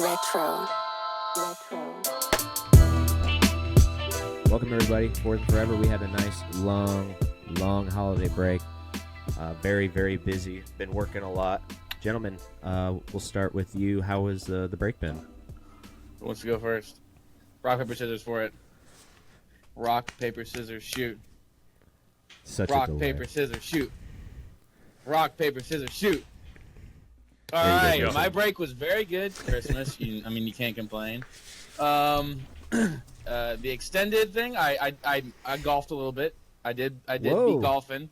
Retro. Welcome everybody. Fourth and Forever. We had a nice long holiday break. Very, very busy. Been working a lot. Gentlemen, we'll start with you. How was the break been? Who wants to go first? Rock, paper, scissors for it. Rock, paper, scissors, shoot. Such Rock, a delay. paper, scissors, shoot. Rock, paper, scissors, shoot. All There you right, go. my break was very good. Christmas, you can't complain. The extended thing, I golfed a little bit. I did Whoa. be golfing.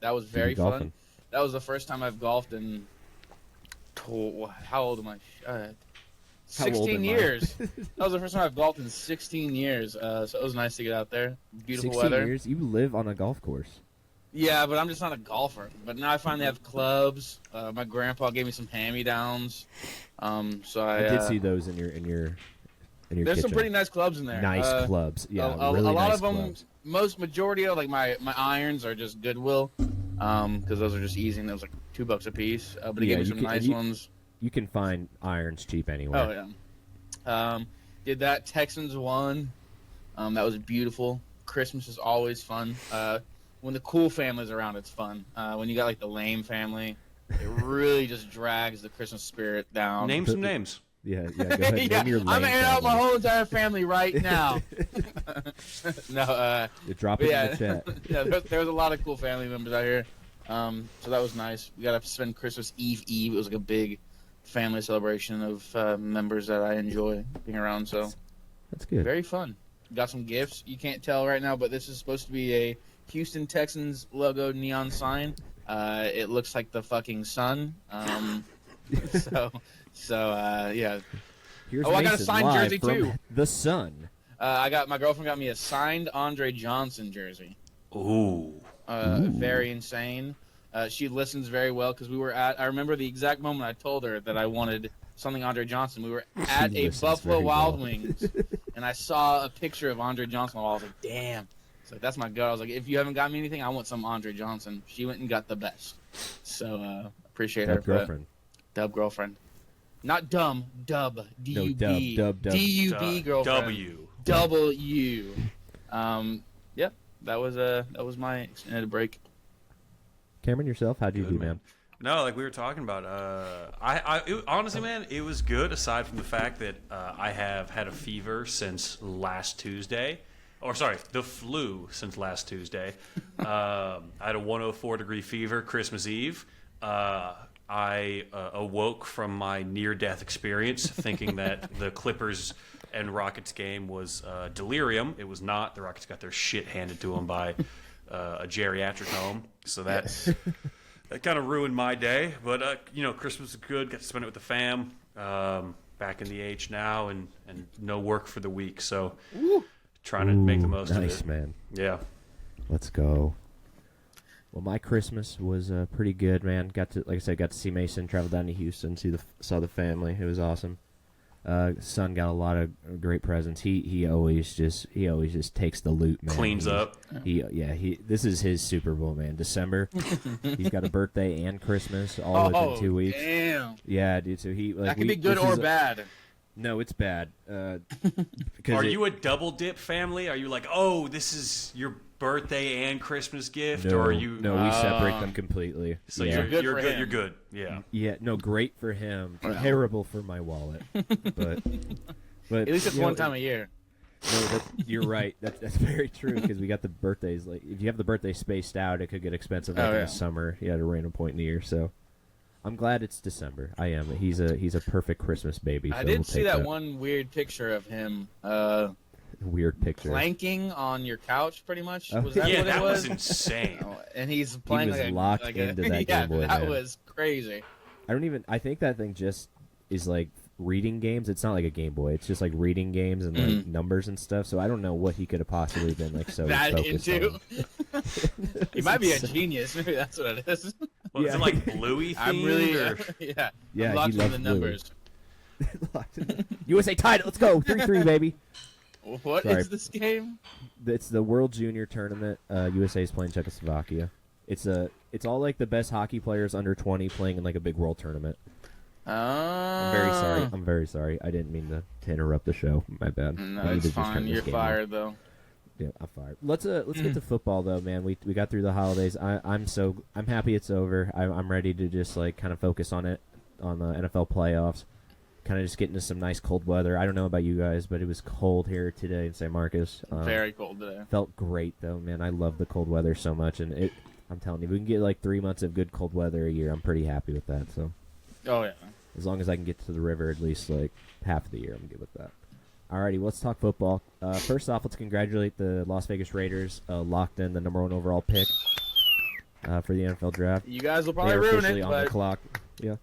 That was very be golfing? fun. That was the first time I've golfed in. How old am I? How old 16 am I? years. That was the first time I've golfed in 16 years. So it was nice to get out there. Beautiful 16 weather. years? You live on a golf course. Yeah, but I'm just not a golfer. But now I finally have clubs. My grandpa gave me some hand-me-downs. So I did see those in your there's kitchen. some pretty nice clubs in there. Nice clubs. Yeah, a really lot nice of them, clubs. majority of like my irons are just Goodwill, because those are just easy and those like $2 a piece. But he Yeah, gave me you some can- nice you- ones. You can find irons cheap anywhere. Oh yeah. Did that. Texans won. That was beautiful. Christmas is always fun. When the cool family's around, it's fun. When you got like the lame family, it really just drags the Christmas spirit down. Name some names. Yeah, go ahead. Yeah, Name your I'm lame gonna air out my family. whole entire family right now. No, Drop it yeah, in the chat. yeah, there was a lot of cool family members out here. So that was nice. We got to spend Christmas Eve. It was like a big family celebration of members that I enjoy being around. So That's good. very fun. Got some gifts. You can't tell right now, but this is supposed to be a Houston Texans logo neon sign. It looks like the fucking sun. Yeah. Here's Oh, I got a Mason signed live jersey, from too. The Sun. My girlfriend got me a signed Andre Johnson jersey. Ooh. Very insane. She listens very well because I remember the exact moment I told her that I wanted something Andre Johnson. We were at a listens Buffalo very Wild well. Wings, and I saw a picture of Andre Johnson. I was like, damn. So that's my girl. I was like, if you haven't got me anything, I want some Andre Johnson. She went and got the best. So appreciate her. That girlfriend. Dub girlfriend. Not dumb. Dub. D-U-B. dub. D-U-B girlfriend. W. W. Yeah, that was my extended break. Cameron, yourself, how'd you Good, do, man. man? No, like we were talking about. Honestly, man, it was good. Aside from the fact that I have had a fever since last Tuesday, or sorry, the flu since last Tuesday. I had a 104-degree fever Christmas Eve. I awoke from my near-death experience thinking that the Clippers and Rockets game was delirium. It was not. The Rockets got their shit handed to them by a geriatric home. So that kind of ruined my day. But, Christmas was good. Got to spend it with the fam. Back in the H now and no work for the week. So trying to make the most of it. Nice, man. Yeah. Let's go. Well, my Christmas was pretty good, man. Got to see Mason, travel down to Houston, saw the family. It was awesome. Son got a lot of great presents. He always just takes the loot, man. Cleans up. This is his Super Bowl, man. December. He's got a birthday and Christmas all within 2 weeks. Damn. Yeah, dude. So That could be good or bad. No, it's bad. Are you a double dip family? Are you like, oh, this is your birthday and Christmas gift, No, or are you? No, we separate them completely. So yeah. Good you're for good. him. You're good. Yeah. Yeah, no, great for him. Yeah. Terrible for my wallet. But At least it's you know, one time a year. No, you're right. That's very true because we got the birthdays. Like, if you have the birthday spaced out, it could get expensive like in yeah. the summer. At a random point in the year. So I'm glad it's December. I am. He's a perfect Christmas baby. I so did we'll see take that one weird picture of him weird picture. planking on your couch, pretty much. Oh. Was that Yeah, what that it was was? insane. Oh, and he's playing was like locked like into that yeah, Game Boy, that man. was crazy. I think that thing just is like reading games. It's not like a Game Boy. It's just like reading games and like numbers and stuff. So I don't know what he could have possibly been like so That focused into. on. He might be a genius. Maybe that's what it is. Well, Yeah. Is it like Bluey themed? I'm really, or? yeah. Yeah, I'm locked he into loves the Bluey. numbers. USA tied it. Let's go 3-3, baby. What Sorry. is this game? It's the World Junior Tournament. USA is playing Czechoslovakia. It's all like the best hockey players under 20 playing in like a big world tournament. I'm very sorry. I'm very sorry. I didn't mean to interrupt the show. My bad. No, I need it's to just turn fine. this You're game off. fired though. Yeah, I'm fired. Let's get to football though, man. We got through the holidays. I'm happy it's over. I'm ready to just like kind of focus on the NFL playoffs. Kind of just get into some nice cold weather. I don't know about you guys, but it was cold here today in San Marcos. Very cold today. Felt great though, man. I love the cold weather so much, and I'm telling you, we can get like 3 months of good cold weather a year. I'm pretty happy with that. So Oh yeah. as long as I can get to the river at least like half of the year, I'm good with that. Alrighty, let's talk football. First off, let's congratulate the Las Vegas Raiders. Locked in the number 1 overall pick for the NFL draft. You guys will They probably are ruin officially it, on the but clock. Yeah,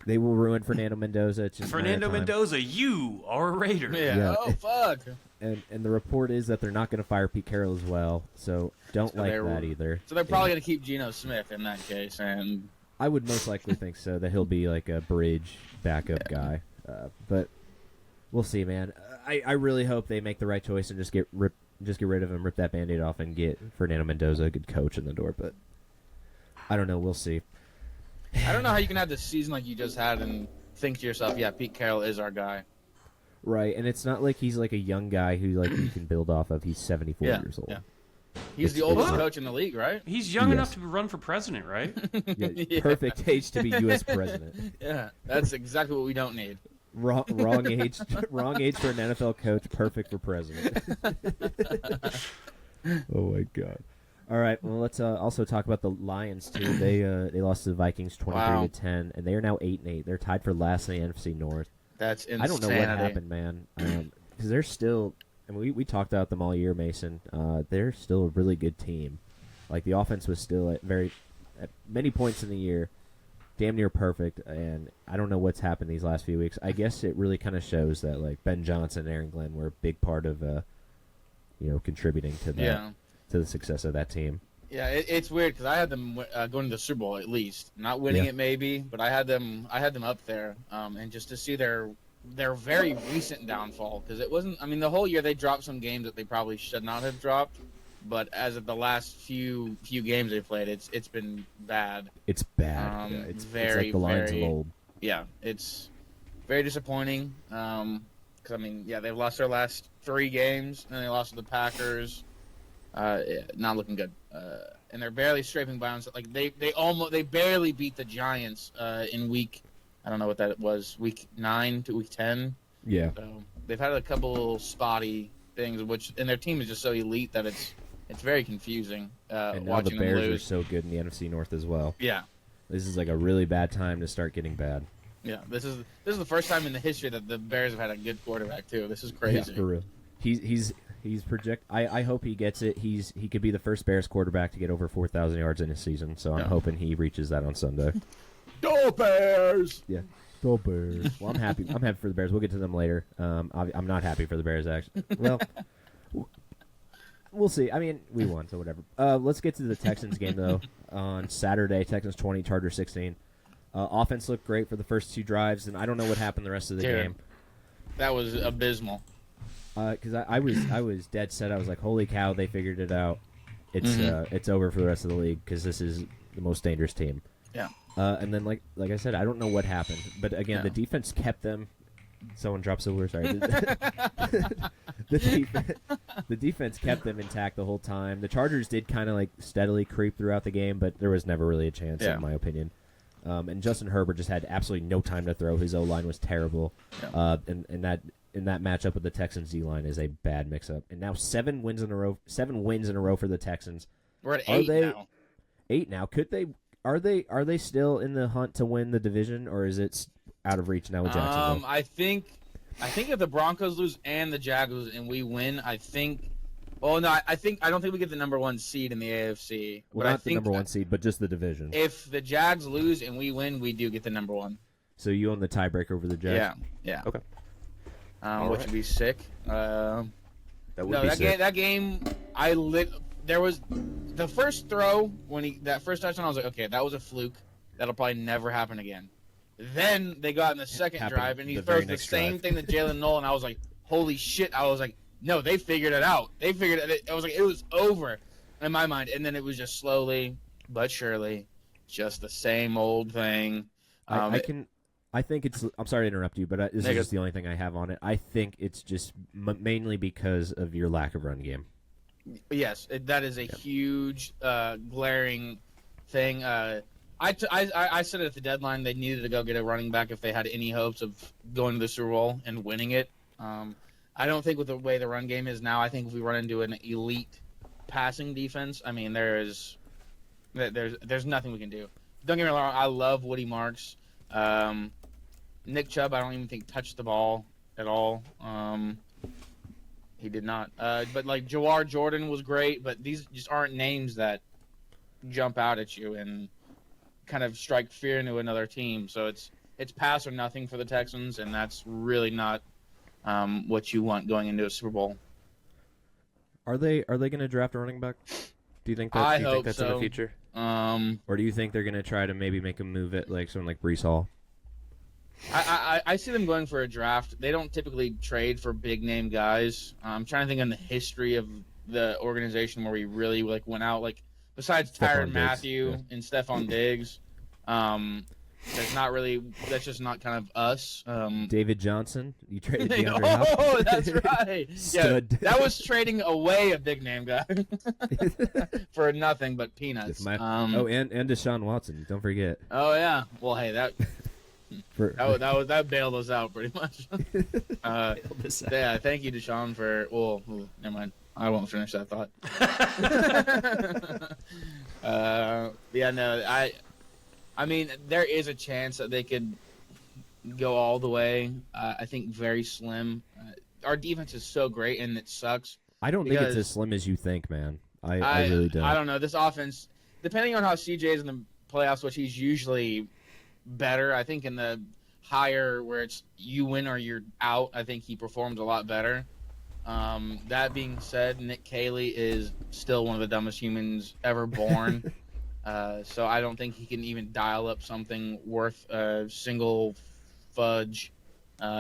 they will ruin Fernando Mendoza. It's just a matter of Fernando time. Mendoza, you are a Raider. yeah. Yeah. Oh fuck. And the report is that they're not going to fire Pete Carroll as well. So don't So like they're- that either. So they're probably gonna keep Geno Smith in that case, and I would most likely think so, that he'll be like a bridge backup guy. But we'll see, man. I really hope they make the right choice and just get rid of him, rip that Band-Aid off, and get Fernando Mendoza, a good coach, in the door. But I don't know. We'll see. I don't know how you can have this season like you just had and think to yourself, yeah, Pete Carroll is our guy. Right, and it's not like he's like a young guy who like you can build off of. He's 74 Yeah, years old. yeah. He's the It's- oldest it's- coach in the league, right? He's young Yes. enough to run for president, right? Yeah, Yeah. Perfect age to be U.S. president. Yeah, that's exactly what we don't need. Wrong age. Wrong age for an NFL coach. Perfect for president. Oh my god. All right. Well, let's also talk about the Lions too. They lost to the Vikings 23-10, and they are now 8-8. They're tied for last in the NFC North. That's insanity. I don't know what happened, man. Because they're still. I mean, we talked about them all year, Mason. They're still a really good team. Like the offense was still at many points in the year, damn near perfect. And I don't know what's happened these last few weeks. I guess it really kind of shows that like Ben Johnson and Aaron Glenn were a big part of, contributing to that. Yeah. To the success of that team. Yeah, it's weird because I had them going to the Super Bowl at least, not winning Yeah. it maybe, but I had them up there, and just to see their very recent downfall because it wasn't. I mean, the whole year they dropped some games that they probably should not have dropped, but as of the last few games they played, it's been bad. It's bad. Yeah, it's like the Lions of old. Yeah, it's very disappointing. Because I mean, yeah, they've lost their last 3 games, and they lost to the Packers. Yeah, not looking good. And they're barely scraping by on. Like they barely beat the Giants in week. I don't know what that was. Week 9 to week 10. Yeah. So they've had a couple spotty things, and their team is just so elite that it's very confusing. And now the Watching them Bears are lose. so good in the NFC North as well. Yeah. This is like a really bad time to start getting bad. Yeah, this is the first time in the history that the Bears have had a good quarterback too. This is crazy. Yeah, for real. He's project. I hope he gets it. He could be the first Bears quarterback to get over 4,000 yards in a season. So I'm Yeah. hoping he reaches that on Sunday. Go Bears! Yeah. Go Bears. Well, I'm happy. I'm happy for the Bears. We'll get to them later. I'm not happy for the Bears actually. Well, we'll see. I mean, we won, so whatever. Let's get to the Texans game though. On Saturday, Texans 20, Chargers 16. Offense looked great for the first 2 drives, and I don't know what happened the rest of the Dude. game. That was abysmal. Because I was dead set. I was like, holy cow, they figured it out. It's over for the rest of the league because this is the most dangerous team. Yeah. And then like I said, I don't know what happened, but again, No. the defense kept them. Someone dropped silver. Sorry. The defense kept them intact the whole time. The Chargers did kind of like steadily creep throughout the game, but there was never really a chance, Yeah. in my opinion. And Justin Herbert just had absolutely no time to throw. His O-line was terrible. Yeah. And that matchup with the Texans D-line is a bad mix-up. And now 7 wins in a row for the Texans. We're at Are 8 they- now. 8 now. Are they still in the hunt to win the division, or is it out of reach now with Jacksonville? I think if the Broncos lose and the Jags lose and we win, I think. Well, no, I don't think we get the number 1 seed in the AFC. Well, but not I the think number 1 seed, but just the division. if the Jags lose and we win, we do get the number 1. So you own the tiebreaker over the Jags? Yeah. Okay. Which would be sick. That would No, be that sick. game, there was the first throw that first touchdown. I was like, okay, that was a fluke. That'll probably never happen again. Then they got in the second Happened drive, and he the very throws the next same drive. thing to Jalen Nolan. I was like, holy shit! I was like, no, they figured it out. They figured it. I was like, it was over in my mind, and then it was just slowly but surely, just the same old thing. I can I think it's. I'm sorry to interrupt you, but this is Negative. just the only thing I have on it. I think it's just mainly because of your lack of run game. Yes, that is a huge, glaring thing. I said at the deadline they needed to go get a running back if they had any hopes of going to the Super Bowl and winning it. I don't think with the way the run game is now, I think if we run into an elite passing defense, I mean, there's nothing we can do. Don't get me wrong, I love Woody Marks. Nick Chubb, I don't even think touched the ball at all. He did not. But like Jawar Jordan was great, but these just aren't names that jump out at you and kind of strike fear into another team. So it's pass or nothing for the Texans, and that's really not what you want going into a Super Bowl. Are they going to draft a running back? Do you think that, I do you think hope that's in the so. future? Or Or do you think they're going to try to maybe make a move at like someone like Brees Hall? I see them going for a draft. They don't typically trade for big name guys. I'm trying to think on the history of the organization where we really like went out, like besides Stephon Tyrann Diggs, Matthew yeah. and Stephon Diggs. That's just not kind of us. David Johnson? You traded DeAndre Hopkins? Oh, that's right. Yeah, Stud. that was trading away a big name guy for nothing but peanuts. And Deshaun Watson. Don't forget. Oh yeah. Well, hey, that For, that bailed us out pretty much. Yeah, thank you, Deshaun, for. Well, never mind. I won't finish that thought. Yeah, no, I mean, there is a chance that they could go all the way. I think very slim. Our defense is so great, and it sucks. I don't think it's because- as slim as you think, man. I really don't. I don't know. This offense, depending on how CJ is in the playoffs, which he's usually better. I think in the higher where it's you win or you're out, I think he performs a lot better. That being said, Nick Caley is still one of the dumbest humans ever born. So I don't think he can even dial up something worth a single fudge,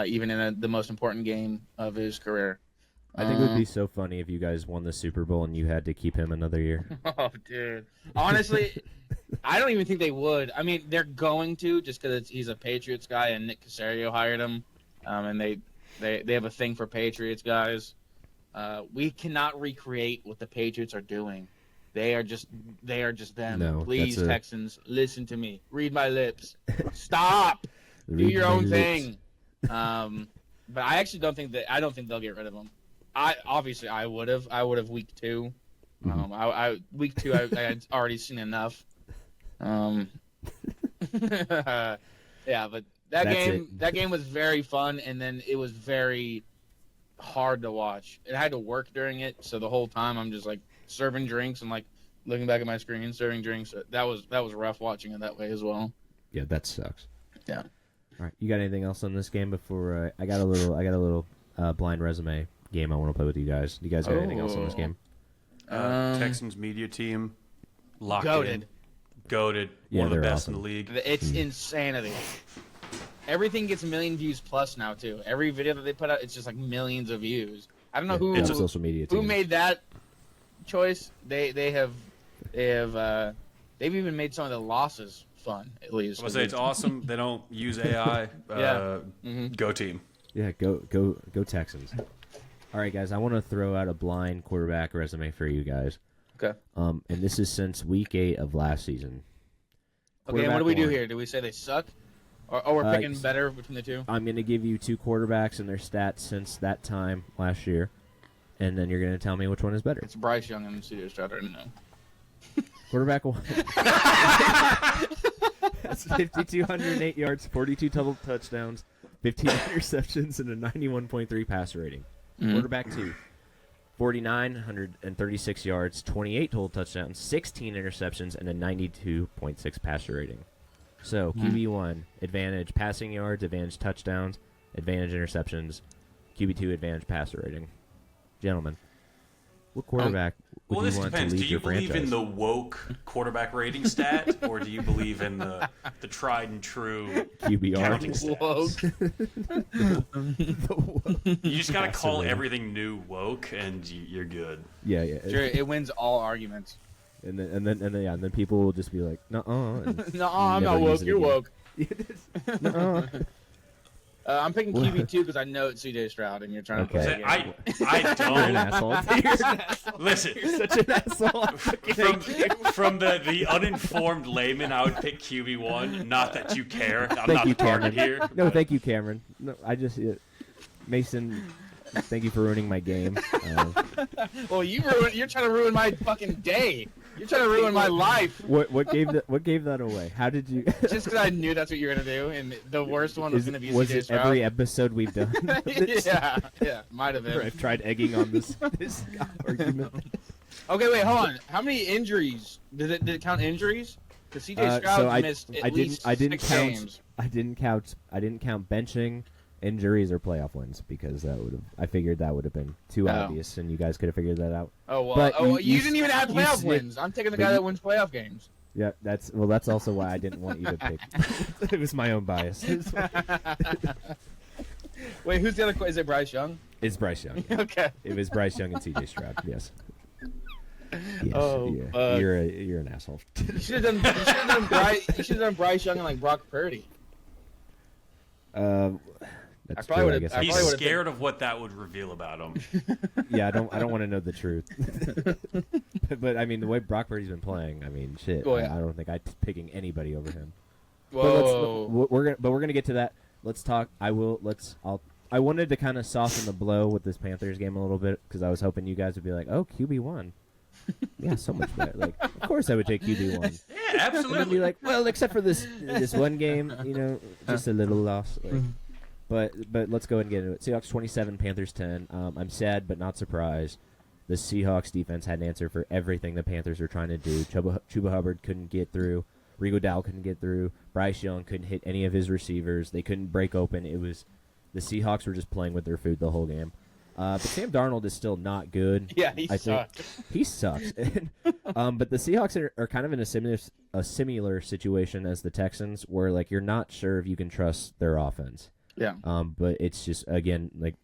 even in the most important game of his career. I think it would be so funny if you guys won the Super Bowl and you had to keep him another year. Oh, dude. Honestly, I don't even think they would. I mean, they're going to just because he's a Patriots guy and Nick Caserio hired him, and they have a thing for Patriots guys. We cannot recreate what the Patriots are doing. They are just them. No, Please, that's Texans, listen to me. Read my lips. Stop. Do Read your my own lips. thing. But I actually don't think they'll get rid of him. I would have week 2. Week 2 I had already seen enough. Yeah, but That's that game was very fun, and then it was very hard to watch. I had to work during it, so the whole time I'm just like serving drinks and like looking back at my screen, serving drinks. That was rough watching it that way as well. Yeah, that sucks. Yeah. All right, you got anything else on this game before I got a little blind resume game I want to play with you guys. Do you guys got anything else on this game? Texans media team, locked Goated. in, goated, Yeah, one of the they're best in awesome. the league. It's insanity. Everything gets a million views plus now too. Every video that they put out, it's just like millions of views. I don't know who Yeah, social media who team. made that choice. They've even made some of the losses fun at least. I would say it's awesome. They don't use AI. Yeah. Go team. Yeah, go Texans. All right, guys, I want to throw out a blind quarterback resume for you guys. Okay. And this is since week 8 of last season. Okay, and what do we do Quarterback here? Do we say they suck? Or we're picking better between the two? I'm going to give you 2 quarterbacks and their stats since that time last year, and then you're going to tell me which one is better. It's Bryce Young and C.J. Stroud. I don't know. Quarterback 1. That's 5,208 yards, 42 total touchdowns, 15 interceptions, and a 91.3 passer rating. Quarterback 2. 4,936 yards, 28 total touchdowns, 16 interceptions, and a 92.6 passer rating. So, QB1, advantage passing yards, advantage touchdowns, advantage interceptions, QB2, advantage passer rating. Gentlemen, what quarterback Well, would this you want depends. to Do lead you your believe franchise? in the woke quarterback rating stat, or do you believe in the tried and true counting QBR? stat? You just gotta Passer call rating. everything new woke, and you're good. Yeah, yeah. Sure, it wins all arguments. And then people will just be like, "Nuh-uh." and No, I'm never not use woke. it You're again. woke. No. I'm picking QB2 because I know it's CJ Stroud, and you're trying to Okay. play I You're an don't. asshole. You're an asshole. Listen, You're such an asshole. from the uninformed layman, I would pick QB1. Not that you care. I'm Thank not you, the target Cameron. here. No, but- thank you, Cameron. No, I just Mason. Thank you for ruining my game. Well, you're trying to ruin my fucking day. You're trying to ruin my life. What gave that away? How did you? Just because I knew that's what you were gonna do, and the worst one was gonna be was CJ it Stroud. every episode we've done? yeah, might have Where been. I've tried egging on this argument. Okay, wait, hold on. How many injuries did it count injuries? Because CJ Stroud so I missed at didn't least I didn't 6 count games. I didn't count benching, injuries, or playoff wins because I figured that would have been too Oh. obvious, and you guys could have figured that out. Oh well. But you you didn't even add you playoff snick- wins. I'm taking the but guy you- that wins playoff games. Yeah, that's also why I didn't want you to pick. It was my own bias. Wait, who's the other? Is it Bryce Young? It's Bryce Young. Okay. It was Bryce Young and C.J. Stroud. Yes. Yes. Oh, yeah. fuck. You're an asshole. You should have done Bryce Young and like Brock Purdy. That's probably true, would've- guess I He's probably would've scared of what that would reveal about him. Yeah, I don't want to know the truth. But I mean, the way Brock Purdy's been playing, I mean, shit. Oh, yeah. I don't think I'm picking anybody over him. Whoa. But we're gonna get to that. Let's talk. I wanted to kind of soften the blow with this Panthers game a little bit because I was hoping you guys would be like, "Oh, QB1, yeah, so much better." Like, of course I would take QB1. Yeah, And then be absolutely. like, "Well, except for this one game, just a little loss." Like, but let's go ahead and get into it. Seahawks 27, Panthers 10. I'm sad but not surprised. The Seahawks defense had an answer for everything the Panthers were trying to do. Chuba Hubbard couldn't get through. Rigo Dow couldn't get through. Bryce Young couldn't hit any of his receivers. They couldn't break open. It was the Seahawks were just playing with their food the whole game. But Sam Darnold is still not good. Yeah, he I think sucked. he sucks. But the Seahawks are kind of in a similar situation as the Texans, where like you're not sure if you can trust their offense. Yeah. But it's just again like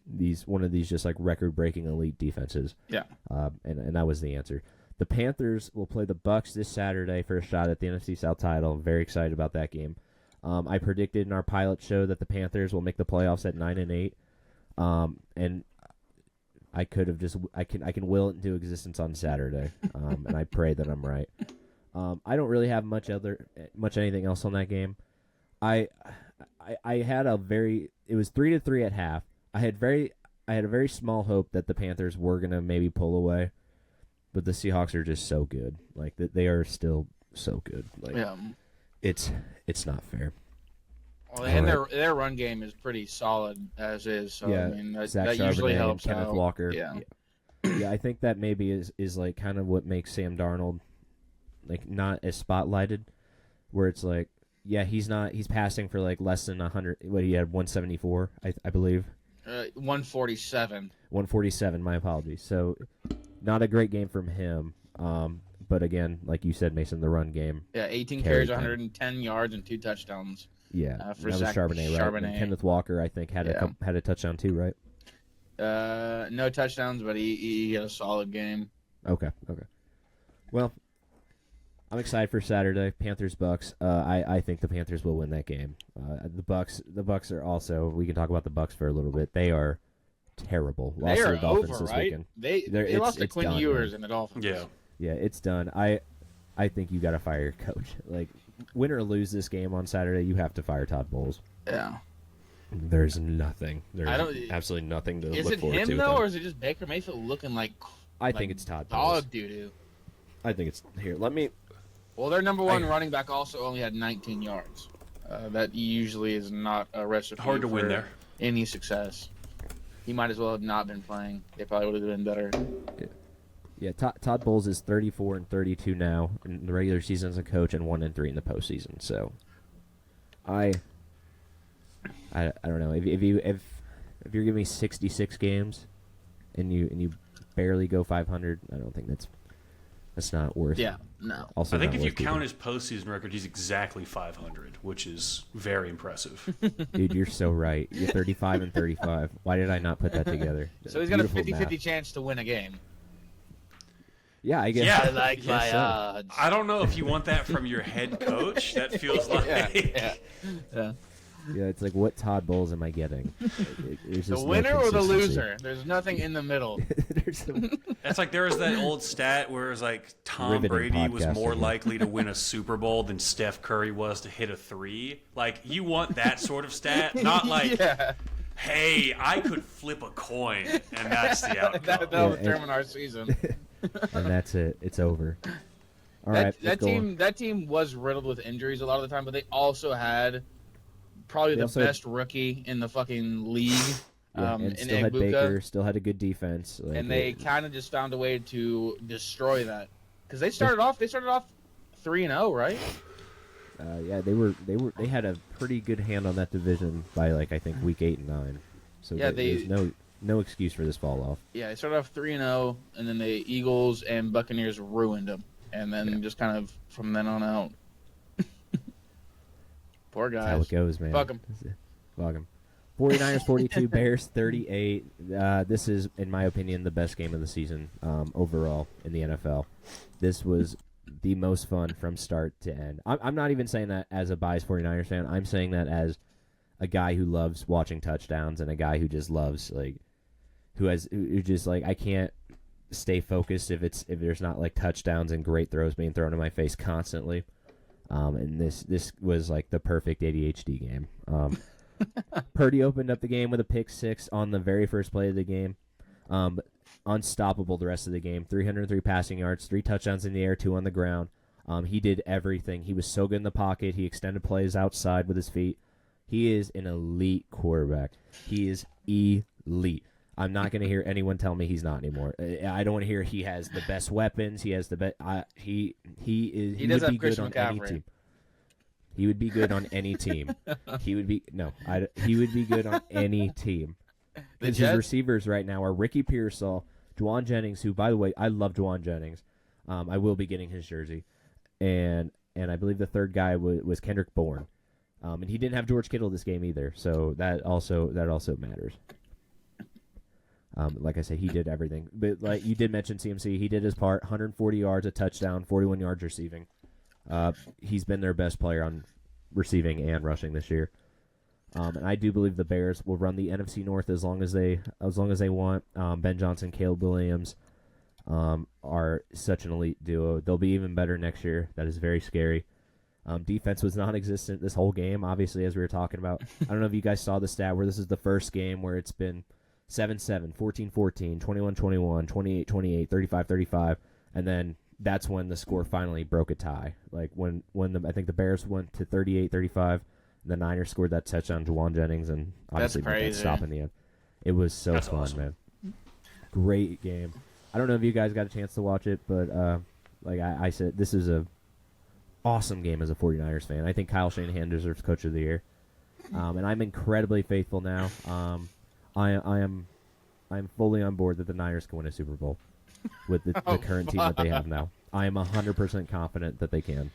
one of these just like record-breaking elite defenses. Yeah. And that was the answer. The Panthers will play the Bucks this Saturday for a shot at the NFC South title. I'm very excited about that game. I predicted in our pilot show that the Panthers will make the playoffs at 9-8. And I could have I can will it into existence on Saturday. And I pray that I'm right. I don't really have much anything else on that game. I had it was 3-3 at half. I had a very small hope that the Panthers were gonna maybe pull away, but the Seahawks are just so good. Like they are still so good. Like Yeah. it's not fair. Well, and their run game is pretty solid as is. So Yeah, I mean, Zach that usually Charbonnet and helps Kenneth out. Walker. Yeah. Yeah, I think that maybe is like kind of what makes Sam Darnold like not as spotlighted, where it's like, yeah, he's passing for like less than 100. What he had 174, I believe. 147. 147. My apologies. So, not a great game from him. But again, like you said, Mason, the run game. Yeah, 18 Carried carries, them. 110 yards, and 2 touchdowns. Yeah, For that was Zach Charbonnet, right? And Charbonnet. Kenneth Walker, I think, had Yeah. had a touchdown too, right? No touchdowns, but he had a solid game. Okay. Well, I'm excited for Saturday. Panthers Bucks. I think the Panthers will win that game. The Bucks are also. We can talk about the Bucks for a little bit. They are terrible. They Lost to are the Dolphins over, this right? weekend. They lost to it's Quinn done, Ewers man. and the Dolphins. Yeah. Yeah, it's done. I think you got to fire your coach. Like, win or lose this game on Saturday, you have to fire Todd Bowles. Yeah. There's nothing. There's I don't- absolutely nothing to Is look it forward him to. with though, them. or is it just Baker Mayfield looking like I think like it's Todd Bowles. dog doo doo? I think it's here. Let me. Well, their number one running back also only had 19 yards. That usually is not a recipe. Hard to win for there. Any success. He might as well have not been playing. They probably would have been better. Yeah, Todd Bowles is 34-32 now in the regular season as a coach, and 1-3 in the postseason. So, I don't know if you're giving me 66 games, and you barely go 500, I don't think that's not worth. Yeah, no. Also, I think not if you worth keeping. count his postseason record, he's exactly 500, which is very impressive. Dude, you're so right. You're 35-35. Why did I not put that together? So he's got a Beautiful 50-50 math. chance to win a game. Yeah, I guess. Yeah. I like guess my so. odds. I don't know if you want that from your head coach. That feels like yeah. Yeah, it's like, what Todd Bowles am I getting? There's The just no winner or the consistency. loser? There's nothing in the middle. There's some- It's like there was that old stat where it was like Tom Riveting Brady was podcasting. more likely to win a Super Bowl than Steph Curry was to hit a three. Like you want that sort of stat, not like, yeah. hey, I could flip a coin and that's the outcome. That'll Yeah, determine our season. and that's it. It's over. All right, that let's go on. that team was riddled with injuries a lot of the time, but they also had probably They the also had- best rookie in the fucking league. Yeah, in and still had Egbuka. Baker, still had a good defense. Like, And they kind of just found a way to destroy that because they started off 3-0, right? yeah, they had a pretty good hand on that division by like I think week 8 and 9. So Yeah, there's no excuse for this fall off. Yeah, they started off 3-0, and then the Eagles and Buccaneers ruined them, and then just kind of from then on out. Poor That's how guys. it goes, man. Fuck 'em. Fuck 'em. 49ers 42, Bears 38. This is, in my opinion, the best game of the season overall in the NFL. This was the most fun from start to end. I'm not even saying that as a biased 49ers fan. I'm saying that as a guy who loves watching touchdowns and a guy who just loves, like, who just, like, I can't stay focused if there's not, like, touchdowns and great throws being thrown in my face constantly. And this was, like, the perfect ADHD game. Purdy opened up the game with a pick six on the very first play of the game. Unstoppable the rest of the game. 303 passing yards, 3 touchdowns in the air, 2 on the ground. He did everything. He was so good in the pocket. He extended plays outside with his feet. He is an elite quarterback. He is elite. I'm not going to hear anyone tell me he's not anymore. I don't want to hear he has the best weapons. He has the best. He He would does have be good Christian on any McCaffrey. team. He would be good on any team. He would be good on any team. The His Jets? receivers right now are Ricky Pearsall, Juwan Jennings, who, by the way, I love Juwan Jennings. I will be getting his jersey, and I believe the third guy was Kendrick Bourne, and he didn't have George Kittle this game either, so that also matters. Like I said, he did everything. But like you did mention CMC, he did his part. 140 yards, a touchdown, 41 yards receiving. He's been their best player on receiving and rushing this year. And I do believe the Bears will run the NFC North as long as they want. Ben Johnson, Caleb Williams are such an elite duo. They'll be even better next year. That is very scary. Defense was non-existent this whole game, obviously, as we were talking about. I don't know if you guys saw the stat where this is the first game where it's been 7-7, 14-14, 21-21, 28-28, 35-35, and then that's when the score finally broke a tie. Like when I think the Bears went to 38-35, the Niners scored that touchdown to Juwan Jennings, and obviously made that crazy. stop in the end. It was so That's fun, awesome. man. Great game. I don't know if you guys got a chance to watch it, but like I said, this is a awesome game as a 49ers fan. I think Kyle Shanahan deserves Coach of the Year, and I'm incredibly faithful now. I'm fully on board that the Niners can win a Super Bowl with the current team that they have now. I am 100% confident that they can.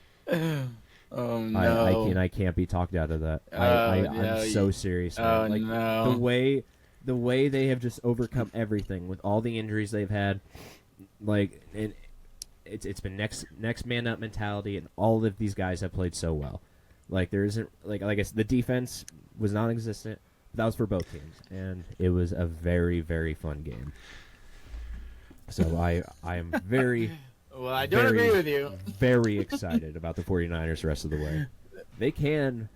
Oh no! I can't be talked out of that. Oh, I'm no, so serious. Oh Man. Like no! the way they have just overcome everything with all the injuries they've had, like it's been next man up mentality, and all of these guys have played so well. Like there isn't like I guess the defense was non-existent. That was for both teams, and it was a very, very fun game. So I am very, Well, I don't very, agree with you. very excited about the 49ers the rest of the way. They can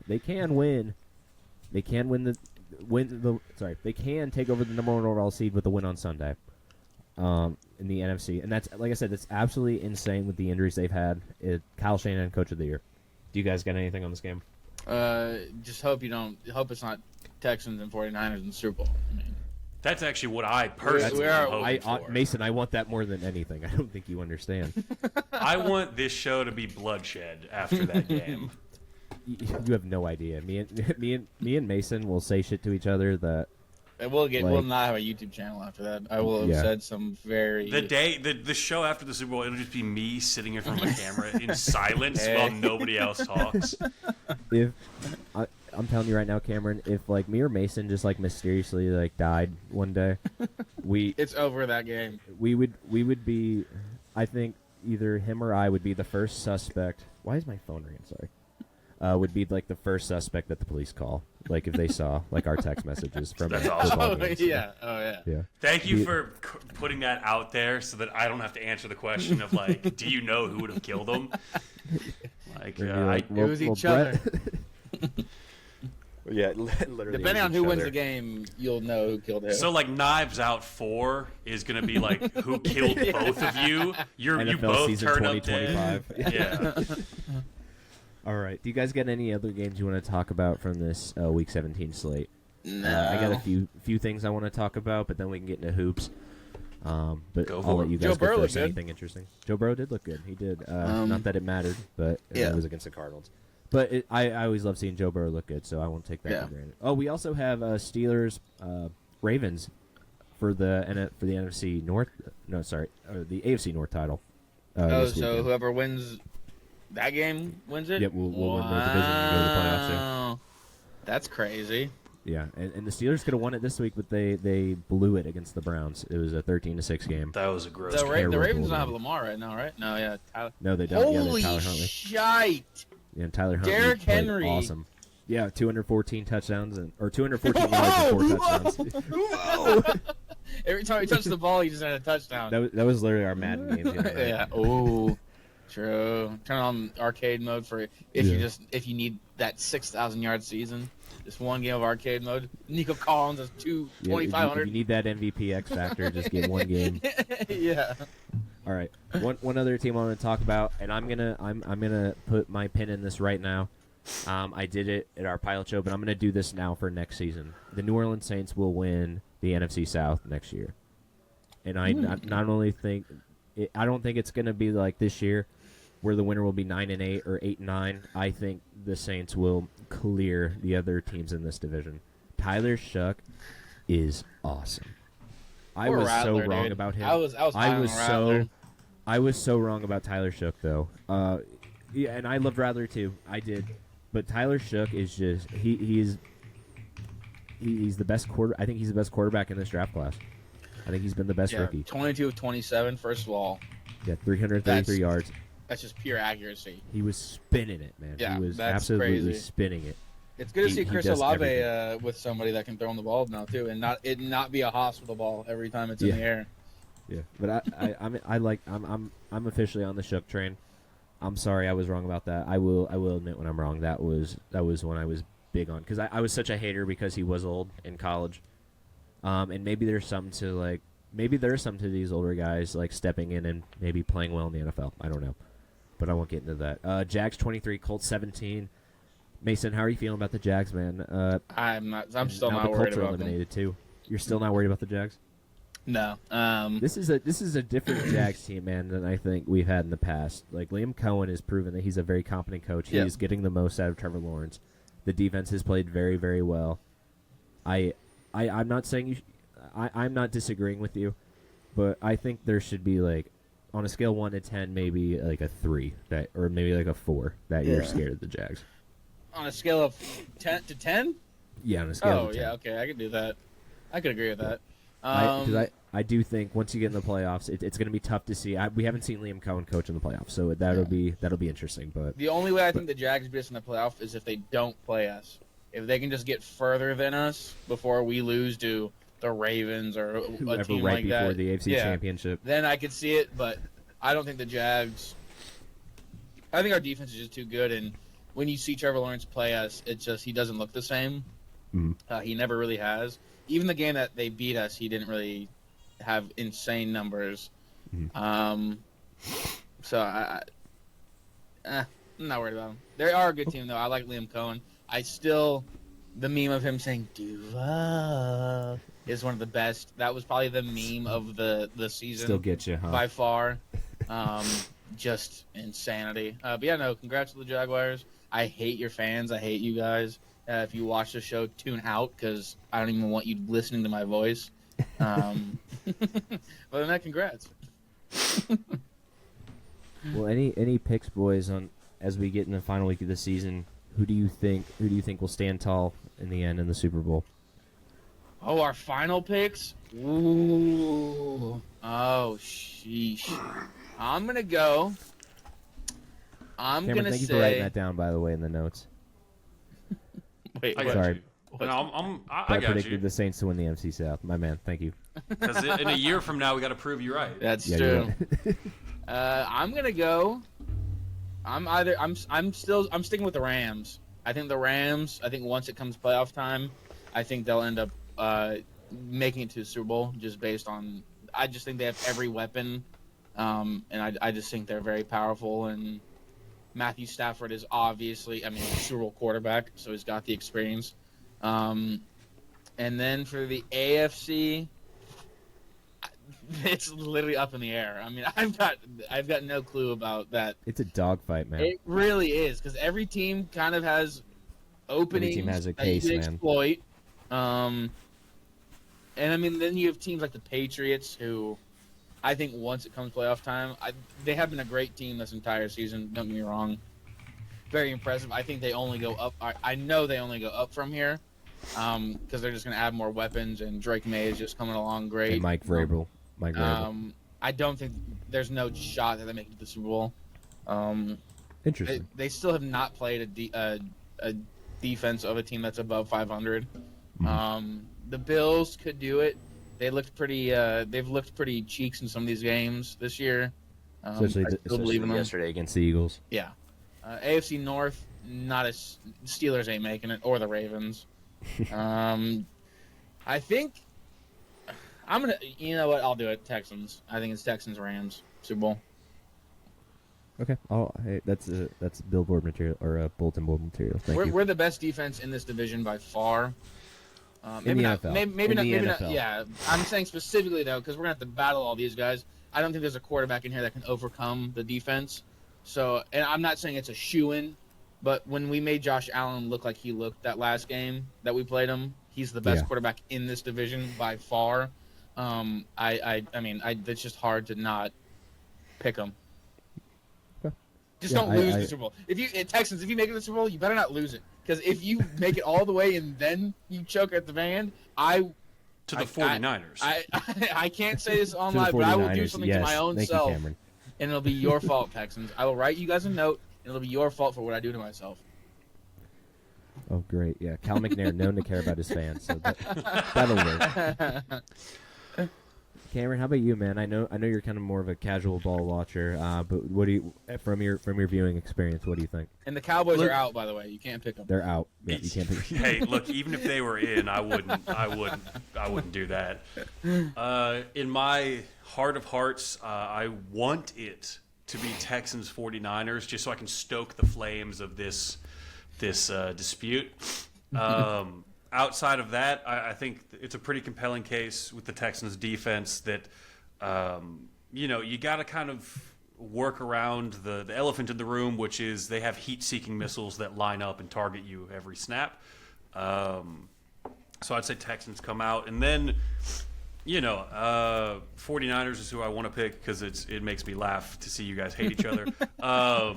win. They can they can take over the number 1 overall seed with a win on Sunday. In the NFC, and that's like I said, that's absolutely insane with the injuries they've had. Kyle Shanahan, Coach of the Year. Do you guys got anything on this game? Just hope it's not Texans and 49ers in the Super Bowl. I mean, That's actually what I personally we am are- hoping for. Mason, I want that more than anything. I don't think you understand. I want this show to be bloodshed after that game. You have no idea. Me and Mason will say shit to each other that and we'll Like- not have a YouTube channel after that. I will have Yeah. said some very The show after the Super Bowl, it'll just be me sitting in front of a camera in silence Hey. while nobody else talks. if I'm telling you right now, Cameron, if like me or Mason just like mysteriously like died one day, It's over that game. we would be I think either him or I would be the first suspect. Why is my phone ringing? Sorry. Would be like the first suspect that the police call, like if they saw like our text messages from That's awesome. football Oh games. yeah. Oh yeah. Yeah. Thank you Be- for putting that out there so that I don't have to answer the question of like, do you know who would have killed him? Like, They'd be I, It was each other. Yeah, literally. Depending on who wins the game, you'll know who killed him. so like Knives Out 4 is gonna be like who killed both of you? You NFL both season turn up dead. 2025. Yeah. All right. Do you guys get any other games you want to talk about from this Week 17 slate? no. I got a few things I want to talk about, but then we can get into hoops. But Go I'll for let it. you Joe guys go Burrow looked first. good. Anything interesting? Joe Burrow did look good. He did. Not that it mattered, but Yeah. it was against the Cardinals. But I always love seeing Joe Burrow look good, so I won't take that Yeah. for granted. Oh, we also have Steelers Ravens for the NFC North. No, sorry, the AFC North title. Oh, this so weekend. whoever wins that game wins it? Yep, we'll win both divisions and go to the playoffs, yeah. Wow. That's crazy. Yeah, and the Steelers could have won it this week, but they blew it against the Browns. It was a 13-6 game. That was a gross. The, game. the terrible Ravens don't game. have Lamar right now, right? No, yeah. Tyler. No, they don't. Yeah, Holy Tyler Huntley. shite! Yeah, and Tyler Huntley Derrick played Henry. awesome. Yeah, 214 touchdowns or 214 yards and 4 touchdowns. Every time he touched the ball, he just had a touchdown. that was literally our Madden games. The other night. Yeah. Oh, true. Turn on arcade mode for if you need that 6,000 yard season. Just one game of arcade mode. Nico Collins has Yeah, if you 2,500. need that MVP X factor, just get one game. Yeah. All right, one other team I want to talk about, and I'm gonna put my pin in this right now. I did it at our pilot show, but I'm gonna do this now for next season. The New Orleans Saints will win the NFC South next year, and I not only think I don't think it's gonna be like this year, where the winner will be 9-8 or 8-9. I think the Saints will clear the other teams in this division. Tyler Shuck is awesome. I Poor was so Rattler, wrong dude. about him. I was high on Rattler. I was so wrong about Tyler Shook though. Yeah, and I loved Rattler too. I did, but Tyler Shook is just he's the best I think he's the best quarterback in this draft class. I think he's been the best Yeah, rookie. 22 of 27. First of all, Yeah, 333 yards. that's just pure accuracy. He was spinning it, man. Yeah, he was that's absolutely crazy. spinning it. It's good to He see Chris does Olave everything. with somebody that can throw him the ball now too, and not be a hospital ball every time it's in Yeah. the air. Yeah, but I'm officially on the Shook train. I'm sorry I was wrong about that. I will admit when I'm wrong. That was when I was big on because I was such a hater because he was old in college. And maybe there's something to these older guys like stepping in and maybe playing well in the NFL. I don't know, but I won't get into that. Jags 23, Colts 17. Mason, how are you feeling about the Jags, man? I'm still now not the worried Colts are about them. eliminated too. You're still not worried about the Jags? No. This is a different Jags team, man, than I think we've had in the past. Like Liam Cohen has proven that he's a very competent coach. Yeah. He's getting the most out of Trevor Lawrence. The defense has played very, very well. I'm not saying I'm not disagreeing with you, but I think there should be like on a scale 1 to 10, maybe like a 3 or maybe like a 4 that you're Yeah. scared of the Jags. On a scale of 10 to 10? Yeah, on a scale Oh of 10. yeah, okay, I could do that. I could agree with that. I do think once you get in the playoffs, it's going to be tough to see. We haven't seen Liam Cohen coach in the playoffs, so that'll be interesting. But The only way I think the Jags beat us in the playoff is if they don't play us. If they can just get further than us before we lose to the Ravens or a whoever team right like before that, the AFC yeah, Championship, then I could see it. But I don't think the Jags. I think our defense is just too good, and when you see Trevor Lawrence play us, it's just he doesn't look the same. Mhm. He never really has. Even the game that they beat us, he didn't really have insane numbers. Mhm. So I'm not worried about them. They are a good team, though. I like Liam Cohen. The meme of him saying "Duval" is one of the best. That was probably the meme of the season still get you, huh? by far. Just insanity. But yeah, no, congrats to the Jaguars. I hate your fans. I hate you guys. If you watch the show, tune out because I don't even want you listening to my voice. Other than that, congrats. Well, any picks, boys, on as we get in the final week of the season? Who do you think will stand tall in the end in the Super Bowl? Oh, our final picks? Ooh. Oh, sheesh. I'm gonna go. I'm Cameron, gonna thank you for writing say. that down, by the way, in the notes. Wait, I what? got Sorry. you. No, I But I got predicted you. the Saints to win the NFC South. My man, thank you. Because in a year from now, we got to prove you right. That's Yeah, true. you're right. I'm gonna go. I'm sticking with the Rams. I think the Rams. I think once it comes playoff time, I think they'll end up making it to the Super Bowl just based on. I just think they have every weapon, and I just think they're very powerful. And Matthew Stafford is obviously, I mean, a Super Bowl quarterback, so he's got the experience. And then for the AFC, it's literally up in the air. I mean, I've got no clue about that. It's a dogfight, man. It really is because every team kind of has openings team has a that you case, can man. exploit. And I mean, then you have teams like the Patriots, who I think once it comes playoff time, they have been a great team this entire season. Don't get me wrong, very impressive. I think they only go up. I know they only go up from here because they're just going to add more weapons, and Drake May is just coming along great. And Mike Vrabel. Mike Vrabel. I don't think there's no shot that they make it to the Super Bowl. Interesting. They still have not played a defense of a team that's above 500. The Bills could do it. They looked pretty. They've looked pretty cheeks in some of these games this year. especially I still believe in them. yesterday against the Eagles. Yeah. AFC North, not as Steelers ain't making it, or the Ravens. I think I'm gonna. You know what? I'll do it. Texans. I think it's Texans Rams Super Bowl. Okay. Oh, hey, that's billboard material or bulletin board material. Thank you. We're the best defense in this division by far. In Maybe the not. NFL. Maybe In not. the Maybe not. NFL. Yeah, I'm saying specifically though, because we're gonna have to battle all these guys. I don't think there's a quarterback in here that can overcome the defense. So, and I'm not saying it's a shoo-in, but when we made Josh Allen look like he looked that last game that we played him, he's the best Yeah. quarterback in this division by far. I mean, it's just hard to not pick him. Okay. Just Yeah, don't lose I- the Super Bowl. If you Texans, if you make it to the Super Bowl, you better not lose it. Because if you make it all the way and then you choke at the van, To the 49ers. I can't say this on To the live, but I will do 49ers, something yes. to my own Thank self, you, Cameron. and it'll be your fault, Texans. I will write you guys a note, and it'll be your fault for what I do to myself. Oh, great. Yeah, Cal McNair, known to care about his fans, so that'll work. Cameron, how about you, man? I know you're kind of more of a casual ball watcher, but what do you from your viewing experience? What do you think? And the Cowboys Look- are out, by the way. You can't pick them. They're out. Yeah, you can't pick. Hey, look, even if they were in, I wouldn't do that. In my heart of hearts, I want it to be Texans 49ers just so I can stoke the flames of this dispute. Outside of that, I think it's a pretty compelling case with the Texans defense that you got to kind of work around the elephant in the room, which is they have heat-seeking missiles that line up and target you every snap. So I'd say Texans come out, and then 49ers is who I want to pick because it makes me laugh to see you guys hate each other. I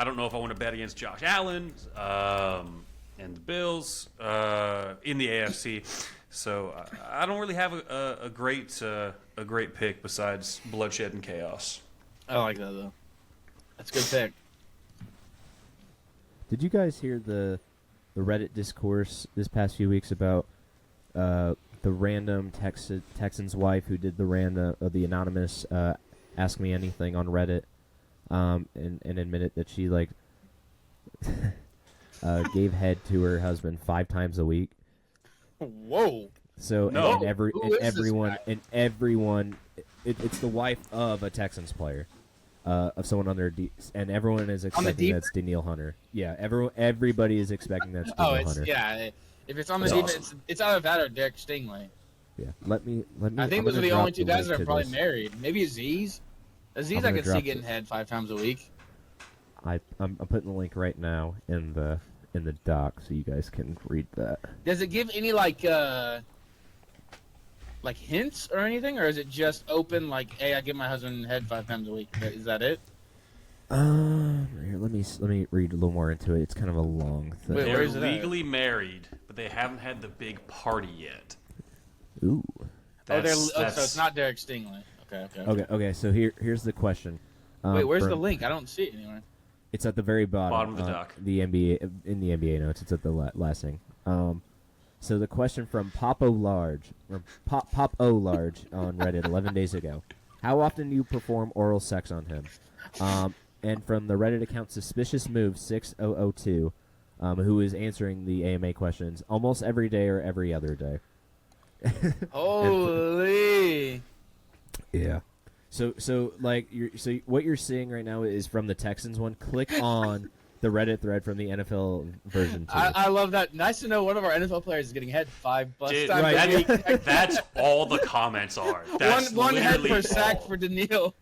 don't know if I want to bet against Josh Allen and the Bills in the AFC. So I don't really have a great pick besides bloodshed and chaos. I like that, though. That's a good pick. Did you guys hear the Reddit discourse this past few weeks about the random Texan's wife who did the anonymous Ask Me Anything on Reddit, and admitted that she gave head to her husband 5 times a week. Whoa. So No. and Who is this everyone, it's the wife of a Texans player, of someone under and everyone is expecting deep that's Danielle Hunter. Yeah, everybody is expecting that's Oh, Danielle it's Hunter. yeah. If it's on the That's defense, it's either that or Derek Stingley. Yeah. Let me. I think I'm those are gonna the only drop two the guys link that are to probably this. married. Maybe Aziz. Aziz, I'm I gonna could see drop getting head 5 times a week. I'm putting the link right now in the doc so you guys can read that. Does it give any hints or anything, or is it just open hey, I give my husband head 5 times a week? Is that it? Here, let me read a little more into it. It's kind of a long thing. Wait, They're where is it at? legally married, but they haven't had the big party yet. Ooh. So it's not Derek Stingley. Okay. So here's the question. Wait, where's the from- link? I don't see it anywhere. It's at the very bottom. Bottom of the doc. The NBA in the NBA notes. It's at the last thing. So the question from Popo Large or Pop O Large on Reddit 11 days ago: how often do you perform oral sex on him? And from the Reddit account Suspicious Move 6002, who is answering the AMA questions almost every day or every other day. Holy! Yeah. So what you're seeing right now is from the Texans one. Click on the Reddit thread from the NFL version 2. I love that. Nice to know one of our NFL players is getting head 5 bucks. Dude, time a week. that's all the comments are. That's one head literally per sack all. for Daniil.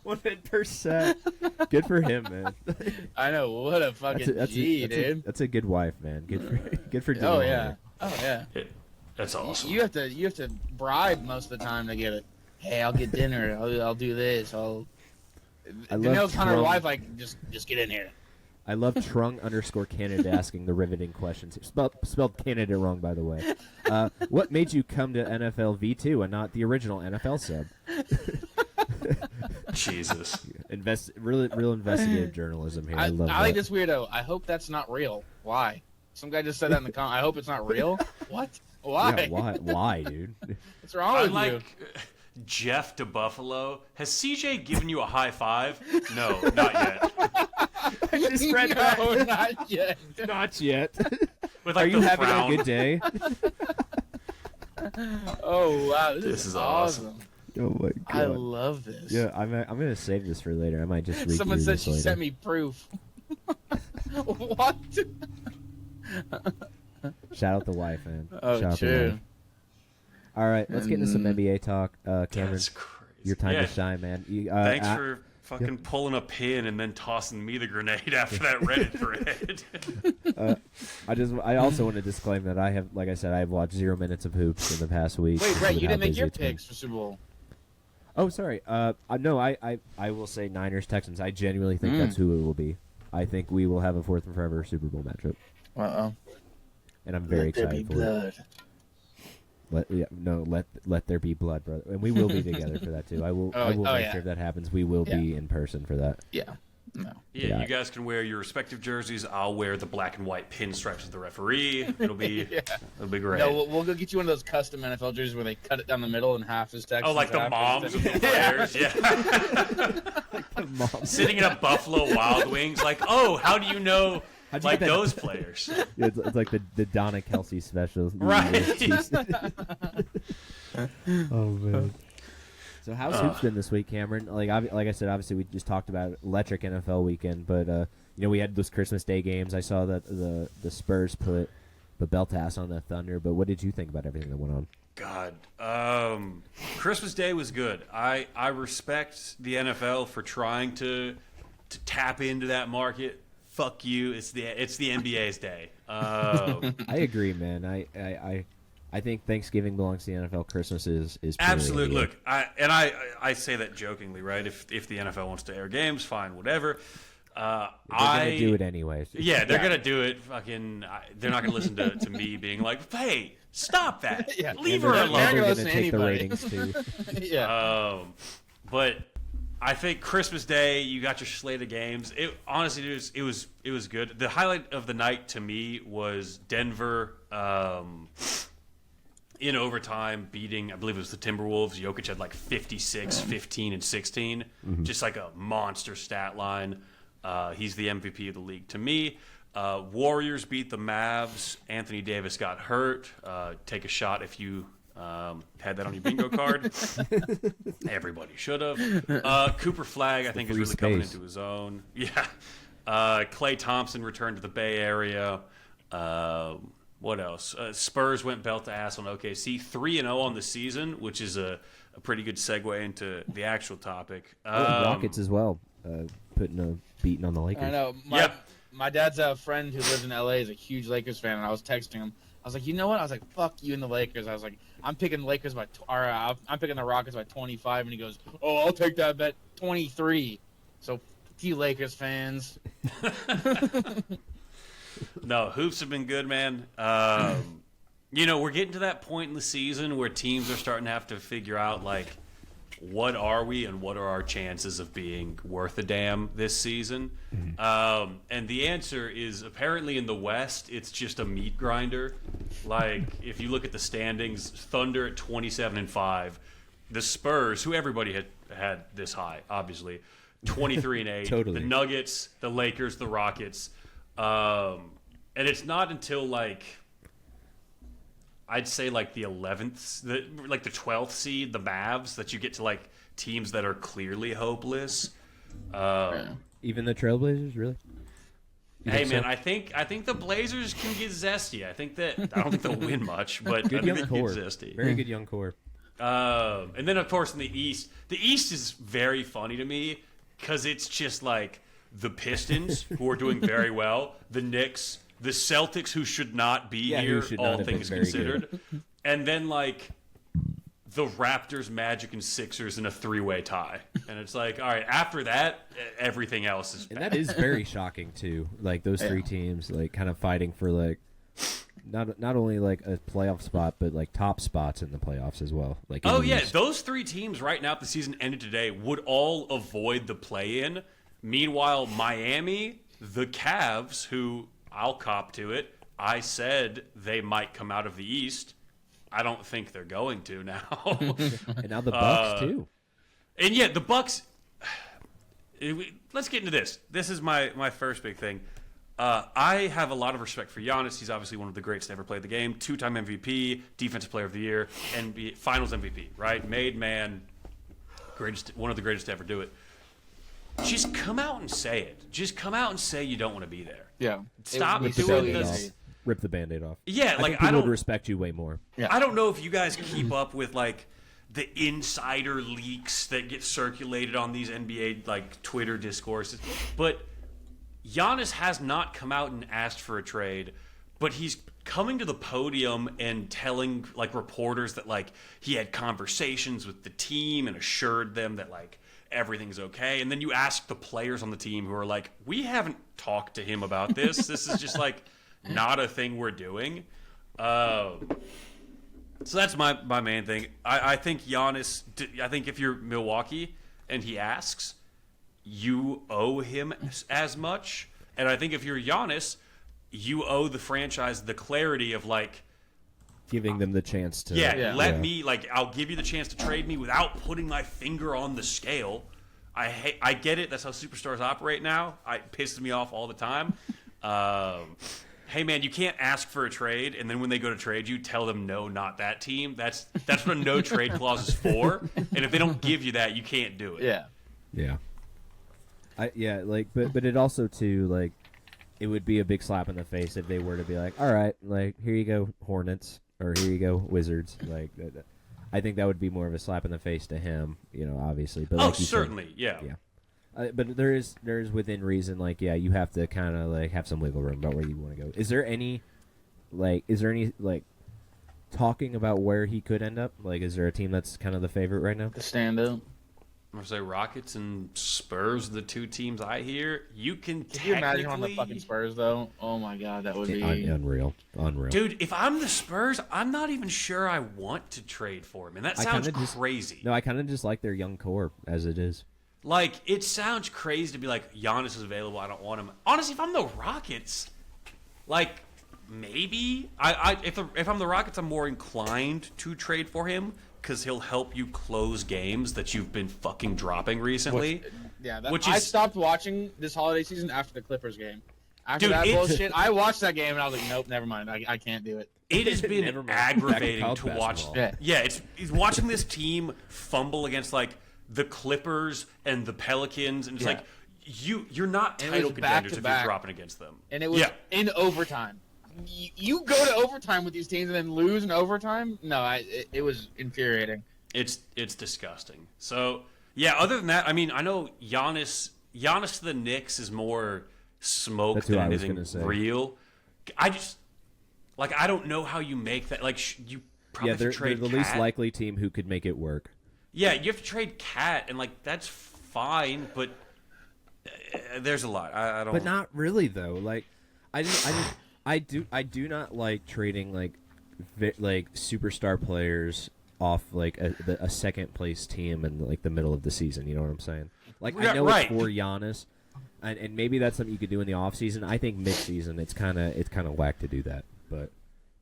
100%. Good for him, man. I know. What a fucking G, dude. That's a good wife, man. Good for doing Oh that. yeah. Oh yeah. That's awesome. You have to bribe most of the time to get it. Hey, I'll get dinner. I'll do this. Daniil's on her Trump. wife like just get in here. I love Trung_Canada asking the riveting questions. Spelled Canada wrong, by the way. What made you come to NFL V2 and not the original NFL sub? Jesus. Real investigative journalism here. I love I like that. this weirdo. I hope that's not real. Why? Some guy just said that in the comment. I hope it's not real. What? Why? Yeah, why, dude? What's wrong I with like you? Jeff to Buffalo. Has CJ given you a high five? No, not yet. I just read that. No, not yet. Not yet. With Are like you the having frown. a good day? Oh wow, this is awesome. Oh my I love this. Yeah, I'm gonna save this for later. I might just read Someone through said this she later. sent me proof. What? Shout out the wife, man. Oh, Shout out the true. wife. All right, let's get into some NBA talk. Cameron, That's crazy. your time Yeah, to shine, man. Thanks for fucking pulling a pin and then tossing me the grenade after that Reddit thread. I also want to disclaim that I have, like I said, I have watched 0 minutes of hoops in the past week. Wait, Brett, with you how didn't make busy your it's been. picks for Super Bowl. Oh, sorry. No, I will say Niners Texans. I genuinely think that's who it will be. I think we will have a fourth and forever Super Bowl matchup, and I'm very excited for it. Let there be blood, brother, and we will be together for that too. I will make yeah. sure if that happens. We will be in person for that. Yeah. No. Yeah, Yeah. you guys can wear your respective jerseys. I'll wear the black and white pinstripes of the referee. It'll be it'll be great. No, we'll go get you one of those custom NFL jerseys where they cut it down the middle and half is Texans. Oh, like the half moms is of the players? Yeah. Sitting in a Buffalo Wild Wings, like, oh, how do you know, How'd you like, get that- those players? Yeah, it's like the Donna Kelsey special. Right. Oh man. So how's hoops been this week, Cameron? Like I said, obviously we just talked about electric NFL weekend, but we had those Christmas Day games. I saw that the Spurs put the belt ass on the Thunder. But what did you think about everything that went on? God, Christmas Day was good. I respect the NFL for trying to tap into that market. Fuck you. It's the NBA's day. I agree, man. I think Thanksgiving belongs to the NFL. Christmas is purely Absolutely. NBA. Look, I say that jokingly, right? If the NFL wants to air games, fine, whatever. They're gonna do it anyways. Yeah, they're gonna do it. Fucking, they're not gonna listen to me being like, "Hey, stop that! Yeah. Leave And her they're They're alone." gonna gonna listen to take the anybody. ratings too. Yeah. But I think Christmas Day, you got your slate of games. It honestly, it was good. The highlight of the night to me was Denver. In overtime, beating, I believe it was the Timberwolves. Jokic had like 56, 15, and 16. Just like a monster stat line. He's the MVP of the league to me. Warriors beat the Mavs. Anthony Davis got hurt. Take a shot if you had that on your bingo card. Everybody should have. Cooper Flag, I think, is free really coming space. into his own. Yeah. Klay Thompson returned to the Bay Area. What else? Spurs went belt to ass on OKC, 3-0 on the season, which is a pretty good segue into the actual topic. Rockets as well, beating on the Lakers. I know. My dad's friend who lives in LA is a huge Lakers fan, and I was texting him. I was like, you know what? I was like, fuck you and the Lakers. I was like, I'm picking Lakers I'm picking the Rockets by 25, and he goes, oh, I'll take that bet 23. So, fuck you Lakers fans. No, hoops have been good, man. We're getting to that point in the season where teams are starting to have to figure out, like, what are we and what are our chances of being worth a damn this season? And the answer is apparently in the West, it's just a meat grinder. Like, if you look at the standings, Thunder at 27-5, the Spurs, who everybody had this high, obviously, 23-8. Totally. The Nuggets, the Lakers, the Rockets, and it's not until like I'd say like the 11th, like the 12th seed, the Mavs, that you get to like teams that are clearly hopeless. Even the Trailblazers, really? You Hey think man, so? I think the Blazers can get zesty. I don't think they'll win much, but I Good think they young can core. get zesty. Very good young core. And then of course in the East is very funny to me because it's just like the Pistons, who are doing very well, the Knicks, the Celtics, who should not be Yeah, who here, should not all have been things very considered, and then like the Raptors, Magic, and Sixers in a three-way tie, and it's like, all right, after that, everything else is And bad. that is very shocking too. Like those three teams, like kind of fighting for like not only like a playoff spot, but like top spots in the playoffs as well. Like in Oh the yeah, East. those three teams right now, if the season ended today, would all avoid the play-in. Meanwhile, Miami, the Cavs, who I'll cop to it, I said they might come out of the East. I don't think they're going to now. And now the Bucks too. And yeah, the Bucks. Let's get into this. This is my first big thing. I have a lot of respect for Giannis. He's obviously one of the greats to ever play the game. 2-time MVP, Defensive Player of the Year, and Finals MVP. Right, made man, one of the greatest to ever do it. Just come out and say it. Just come out and say you don't want to be there. Yeah. Stop It was doing so Band-Aid this. easy. Rip the Band-Aid off. Yeah, I like think people I don't would respect you way more. Yeah. I don't know if you guys keep up with like the insider leaks that get circulated on these NBA like Twitter discourses, but Giannis has not come out and asked for a trade, but he's coming to the podium and telling like reporters that like he had conversations with the team and assured them that like everything's okay. And then you ask the players on the team who are like, we haven't talked to him about this. This is just like not a thing we're doing. So that's my main thing. I think Giannis, I think if you're Milwaukee and he asks, you owe him as much. And I think if you're Giannis, you owe the franchise the clarity of like, Giving them the chance to. let me, like, I'll give you the chance to trade me without putting my finger on the scale. I get it. That's how superstars operate now. It pisses me off all the time. Hey, man, you can't ask for a trade, and then when they go to trade you, tell them, no, not that team. That's what a no-trade clause is for. And if they don't give you that, you can't do it. Yeah. Yeah. But it also too like it would be a big slap in the face if they were to be like, all right, like here you go Hornets or here you go Wizards. Like I think that would be more of a slap in the face to him, obviously. But Oh, like you said, certainly, yeah. but there is within reason, like you have to kind of like have some wiggle room about where you want to go. Is there any talking about where he could end up? Like, is there a team that's kind of the favorite right now? The stand up. I'm gonna say Rockets and Spurs are the two teams I hear. You can Can you imagine on the technically- fucking Spurs though? Oh my god, that would be. Unreal. Dude, if I'm the Spurs, I'm not even sure I want to trade for him, and that I sounds kinda just- crazy. No, I kind of just like their young core as it is. Like, it sounds crazy to be like, Giannis is available, I don't want him. Honestly, if I'm the Rockets, like, maybe if I'm the Rockets, I'm more inclined to trade for him because he'll help you close games that you've been fucking dropping recently. Yeah, Which I is- stopped watching this holiday season after the Clippers game. After Dude, that it's- bullshit, I watched that game and I was like, nope, never mind. I can't do it. It has been Never mind. Back aggravating to college to watch. basketball. Yeah. It's watching this team fumble against like the Clippers and the Pelicans, and it's Yeah. like you're not And it title was back contenders to if back. you're dropping against them. And it was Yeah. in overtime. You go to overtime with these teams and then lose in overtime? No, it was infuriating. It's disgusting. So yeah, other than that, I mean, I know Giannis to the Knicks is more smoke That's who than I was anything gonna say. real. I just like I don't know how you make that. Like you probably Yeah, have to they're trade the least Cat. likely team who could make it work. Yeah, you have to trade Cat, and like that's fine, but there's a lot. I don't. But not really though. Like, I do not like trading like superstar players off like a second place team in like the middle of the season. You know what I'm saying? Like Yeah, I know right. it's for Giannis, and maybe that's something you could do in the off season. I think mid season it's kind of whack to do that, but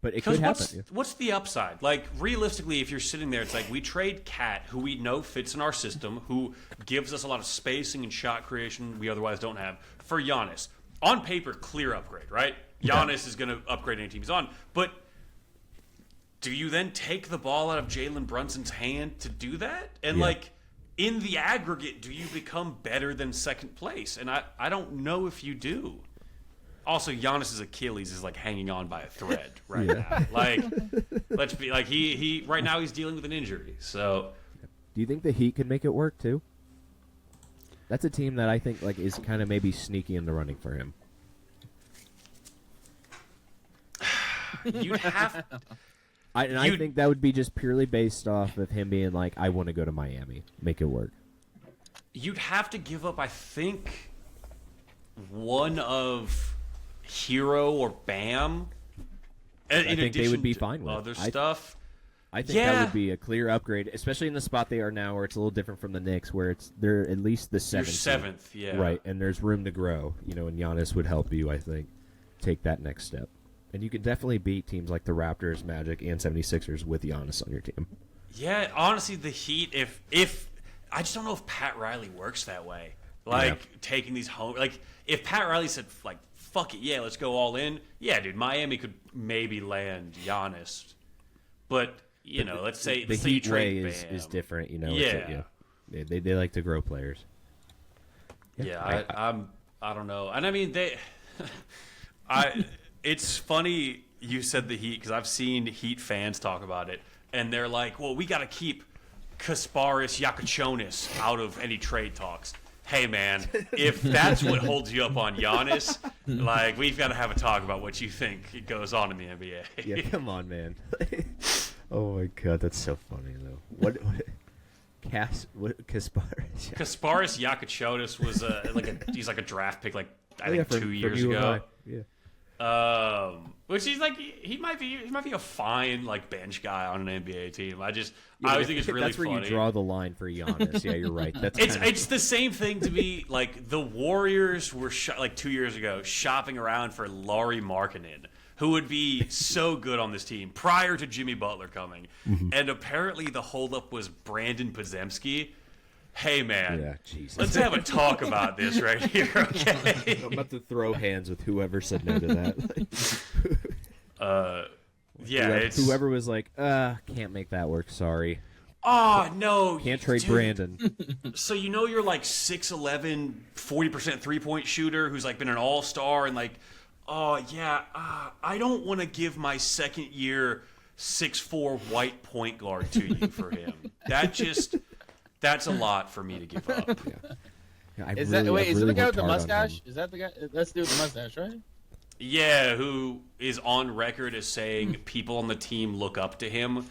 it could Because happen. what's the upside? Like, realistically, if you're sitting there, it's like we trade Cat, who we know fits in our system, who gives us a lot of spacing and shot creation we otherwise don't have, for Giannis. On paper, clear upgrade, right? Giannis is going to upgrade any team he's on. But do you then take the ball out of Jalen Brunson's hand to do that? And, like, in the aggregate, do you become better than second place? And I don't know if you do. Also, Giannis's Achilles is like hanging on by a thread right now. Like, let's be like he right now he's dealing with an injury. So, Do you think the Heat could make it work too? That's a team that I think like is kind of maybe sneaky in the running for him. you'd have I think that would be just purely based off of him being like, I want to go to Miami, make it work. you'd have to give up, I think, one of Hero or Bam. I think they would be fine with other it. stuff. I think that would be a clear upgrade, especially in the spot they are now, where it's a little different from the Knicks, where they're at least the You're seventh. seventh, yeah. Right, and there's room to grow, and Giannis would help you, I think, take that next step. And you can definitely beat teams like the Raptors, Magic, and 76ers with Giannis on your team. Yeah, honestly, the Heat. If I just don't know if Pat Riley works that way. Like taking these home. Like if Pat Riley said like fuck it, yeah, let's go all in. Yeah, dude, Miami could maybe land Giannis, but let's say The let's say you Heat trade way Bam. is different, Yeah. They like to grow players. Yeah, I don't know, and I mean they. It's funny you said the Heat because I've seen Heat fans talk about it, and they're like, "Well, we got to keep Kasparis Yakachonis out of any trade talks." Hey, man, if that's what holds you up on Giannis, like we've got to have a talk about what you think goes on in the NBA. Yeah, come on, man. Oh my god, that's so funny though. What Kasparis? Kasparis Yakachonis was he's like a draft pick like I think from 2 years UMI. ago. Yeah. Which he's like he might be a fine like bench guy on an NBA team. I always think it's really that's funny. where you draw the line for Giannis. Yeah, you're right. That's It's the same thing to me. Like the Warriors were like 2 years ago shopping around for Lauri Markkanen, who would be so good on this team prior to Jimmy Butler coming, and apparently the holdup was Brandon Podziemski. Hey man, yeah, Jesus. let's have a talk about this right here, okay? I'm about to throw hands with whoever said no to that. Whoever was like, can't make that work. Sorry, Oh no, can't trade dude. Brandon. So you're like 6'11", 40% 3-point shooter who's like been an all-star and like, oh yeah, I don't want to give my second year 6'4" white point guard to you for him. That's a lot for me to give up. Yeah, Is it the guy with the mustache? Is that the guy? That's the dude with the mustache, right? Yeah, who is on record as saying people on the team look up to him,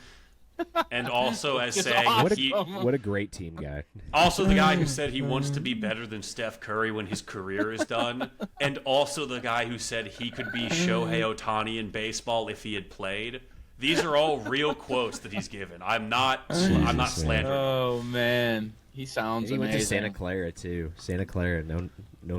and also as It's saying awesome. What a great team guy. also the guy who said he wants to be better than Steph Curry when his career is done, and also the guy who said he could be Shohei Ohtani in baseball if he had played. These are all real quotes that he's given. I'm not slandering. Oh man, he sounds He went to amazing. Santa Clara too. Santa Clara, known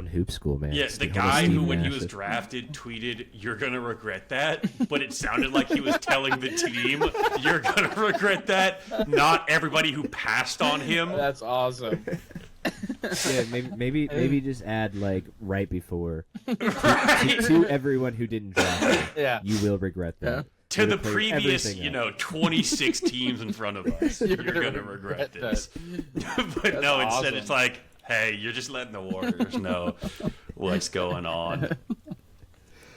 hoop school, man. Yeah, It's the home of guy Steve who, when he Nash. was drafted, tweeted, "You're gonna regret that," but it sounded like he was telling the team, "You're gonna regret that." Not everybody who passed on him. That's awesome. Yeah, maybe just add like right before Right? to everyone who didn't draft him. Yeah. You will regret that. To You the will play previous, everything out. 26 teams in front of us, you're gonna regret this. But no, instead awesome. it's like, hey, you're just letting the Warriors know what's going on.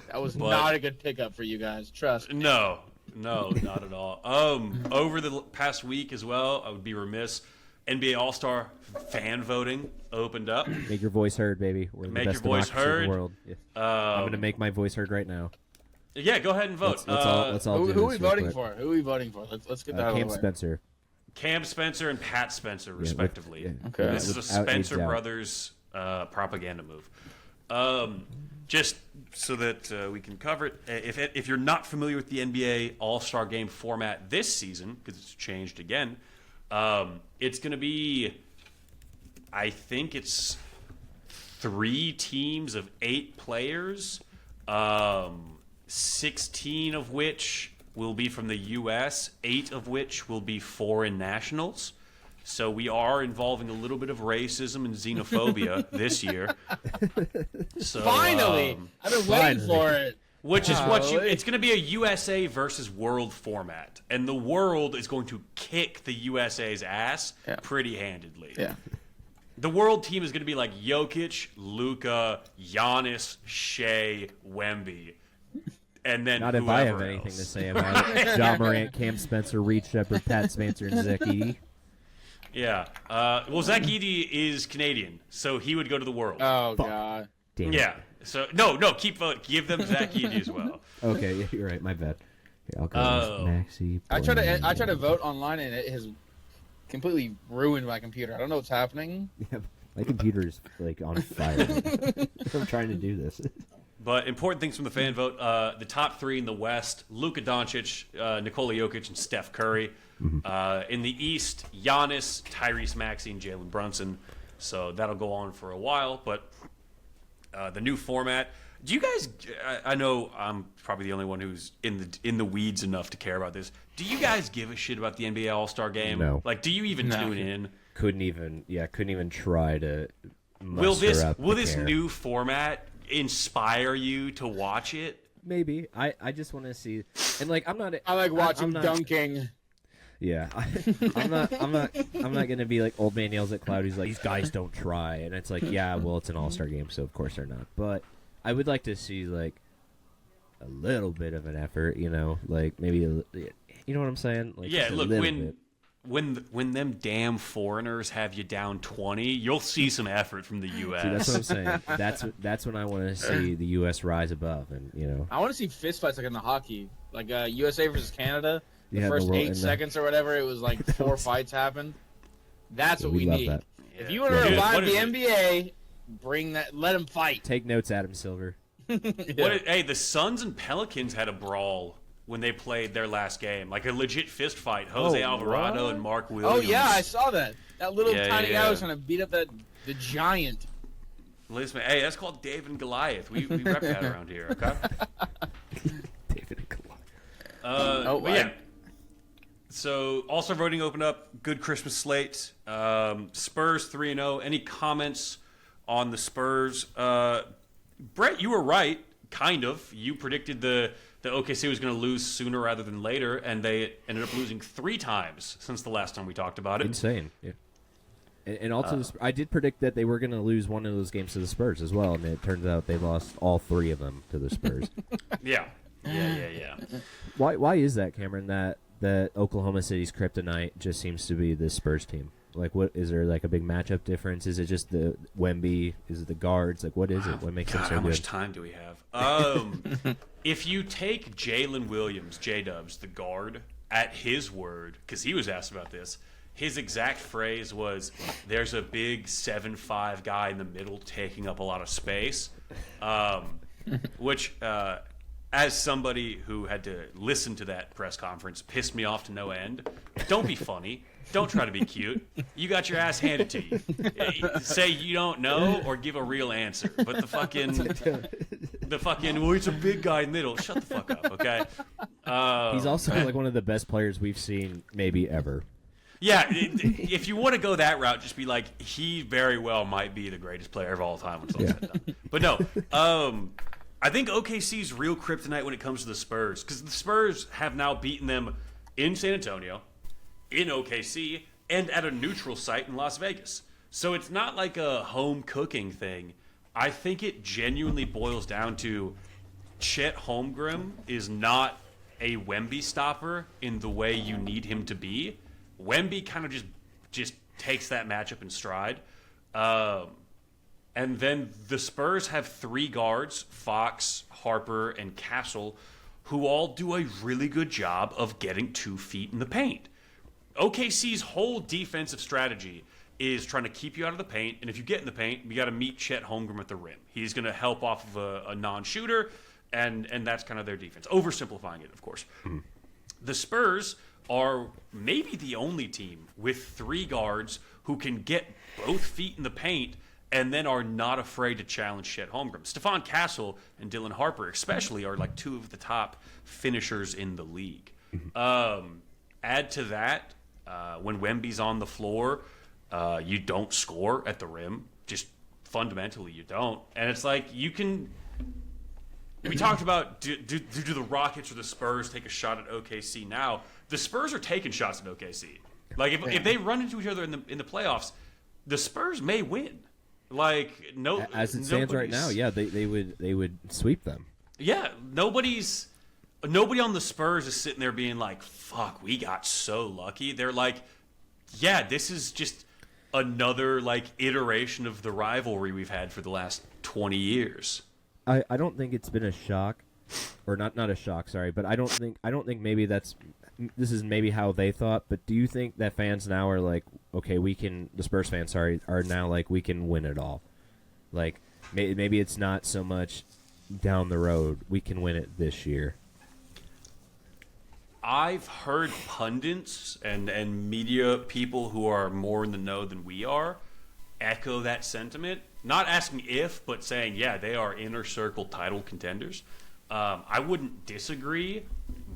That was But- not a good pickup for you guys. Trust me. No, not at all. Over the past week as well, I would be remiss. NBA All-Star fan voting opened up. Make your voice heard, baby. We're the Make best your voice democracy in heard. the world. Yeah. I'm gonna make my voice heard right now. Yeah, go ahead and vote. Let's all do Who are we this real voting quick. for? Who are we voting for? Let's get that out of Cam the way. Spencer. Cam Spencer and Pat Spencer, Yeah, respectively. yeah. Okay. This is a Without a Spencer doubt. Brothers propaganda move. just so that we can cover it, if you're not familiar with the NBA All-Star Game format this season, because it's changed again, it's going to be, I think it's 3 teams of 8 players, 16 of which will be from the U.S., 8 of which will be foreign nationals. So we are involving a little bit of racism and xenophobia this year. So, Finally, I've been waiting for it. Which is what you. It's going to be a USA versus world format, and the world is going to kick the USA's ass pretty handedly. Yeah. The world team is going to be like Jokic, Luka, Giannis, Shea, Wemby, and then Not if I have anything to say about it. Ja Morant, Cam Spencer, Reed Shepherd, Pat Spencer, and Zach Edey. Yeah. Well, Zach Edey is Canadian, so he would go to the world. Oh God. Damn Yeah. So no, keep voting. Give them Zach Edey as well. Okay, yeah, you're right. My bad. Here, I'll go with Maxi. I try to vote online and it has completely ruined my computer. I don't know what's happening. Yeah, my computer is like on fire. I'm trying to do this. But important things from the fan vote: the top 3 in the West: Luka Doncic, Nikola Jokic, and Steph Curry. In the East, Giannis, Tyrese Maxey, and Jalen Brunson. So that'll go on for a while. But the new format. Do you guys? I know I'm probably the only one who's in the weeds enough to care about this. Do you guys give a shit about the NBA All-Star Game? No. Like, do you even tune in? Couldn't even try to. Will this care. new format inspire you to watch it? Maybe. I just want to see, and like I'm not. I like watching I'm not, dunking. Yeah, I'm not gonna be like old man yells at cloud. He's like, these guys don't try, and it's like, yeah, well, it's an all-star game, so of course they're not. But I would like to see like a little bit of an effort, like maybe, you know what I'm saying? Like, Yeah, just a look, little bit. when them damn foreigners have you down 20, you'll see some effort from the U.S. See, that's what I'm saying. That's when I want to see the U.S. rise above, and I want to see fistfights like in the hockey, like USA versus Canada. The Yeah, first the world- 8 and the- seconds or whatever, it was like 4 fights happened. That's what we love need. that. If you want to Dude, revive what the is it? NBA, bring that. Let them fight. Take notes, Adam Silver. Hey, the Suns and Pelicans had a brawl when they played their last game, like a legit fist fight. Jose Alvarado what? and Mark Oh Williams. yeah, I saw that. That little tiny guy was yeah. trying to beat up the giant. Listen, hey, that's called David and Goliath. We rep that around here, okay? David and Goliath. But yeah. So, All-Star voting opened up. Good Christmas slate. Spurs 3-0. Any comments on the Spurs? Brett, you were right, kind of. You predicted the OKC was going to lose sooner rather than later, and they ended up losing 3 times since the last time we talked about it. Insane. Yeah. And also, I did predict that they were going to lose one of those games to the Spurs as well, and it turns out they lost all 3 of them to the Spurs. Yeah. Why is that, Cameron? That Oklahoma City's kryptonite just seems to be the Spurs team. Like, what is there like a big matchup difference? Is it just the Wemby? Is it the guards? Like, what is it? What makes them so How much good? time do we have? If you take Jalen Williams, J-Dubs, the guard, at his word, because he was asked about this, his exact phrase was, there's a big 7'5" guy in the middle taking up a lot of space, which, as somebody who had to listen to that press conference, pissed me off to no end. Don't be funny. Don't try to be cute. You got your ass handed to you. Say you don't know or give a real answer. But the fucking, well, it's a big guy in the middle. Shut the fuck up, okay? He's also like one of the best players we've seen maybe ever. Yeah, if you want to go that route, just be like, he very well might be the greatest player of all time. When it's all said and done. But no, I think OKC's real kryptonite when it comes to the Spurs, because the Spurs have now beaten them in San Antonio, in OKC, and at a neutral site in Las Vegas. So it's not like a home cooking thing. I think it genuinely boils down to Chet Holmgren is not a Wemby stopper in the way you need him to be. Wemby kind of just takes that matchup in stride. And then the Spurs have 3 guards, Fox, Harper, and Castle, who all do a really good job of getting 2 feet in the paint. OKC's whole defensive strategy is trying to keep you out of the paint, and if you get in the paint, you got to meet Chet Holmgren at the rim. He's going to help off of a non-shooter, and that's kind of their defense. Oversimplifying it, of course. The Spurs are maybe the only team with 3 guards who can get both feet in the paint and then are not afraid to challenge Chet Holmgren. Stephon Castle and Dylan Harper especially are like 2 of the top finishers in the league. Add to that, when Wemby's on the floor, you don't score at the rim. Just fundamentally, you don't. And it's like you can. We talked about do the Rockets or the Spurs take a shot at OKC now? The Spurs are taking shots at OKC. Like if they run into each other in the playoffs, the Spurs may win. Like no, as it stands right now, yeah, they would sweep them. Yeah, nobody on the Spurs is sitting there being like, "Fuck, we got so lucky." They're like, "Yeah, this is just another like iteration of the rivalry we've had for the last 20 years." I don't think it's been a shock, or not a shock. Sorry, but I don't think maybe this is maybe how they thought. But do you think that fans now are like, okay, the Spurs fans, sorry, are now like we can win it all? Like maybe it's not so much down the road. We can win it this year. I've heard pundits and media people who are more in the know than we are echo that sentiment. Not asking if, but saying, yeah, they are inner circle title contenders. I wouldn't disagree.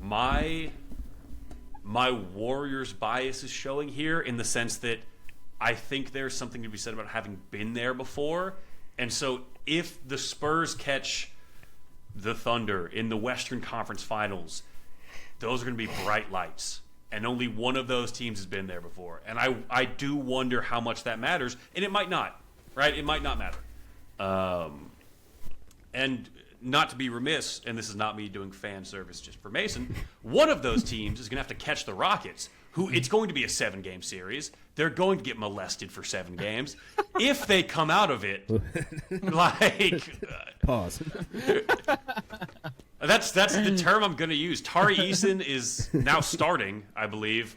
My Warriors bias is showing here in the sense that I think there's something to be said about having been there before. And so if the Spurs catch the Thunder in the Western Conference Finals, those are going to be bright lights. And only one of those teams has been there before. And I do wonder how much that matters. And it might not, right? It might not matter. And not to be remiss, and this is not me doing fan service just for Mason, one of those teams is going to have to catch the Rockets, who it's going to be a 7-game series. They're going to get molested for 7 games. If they come out of it, like... Pause. That's the term I'm going to use. Tari Eason is now starting, I believe.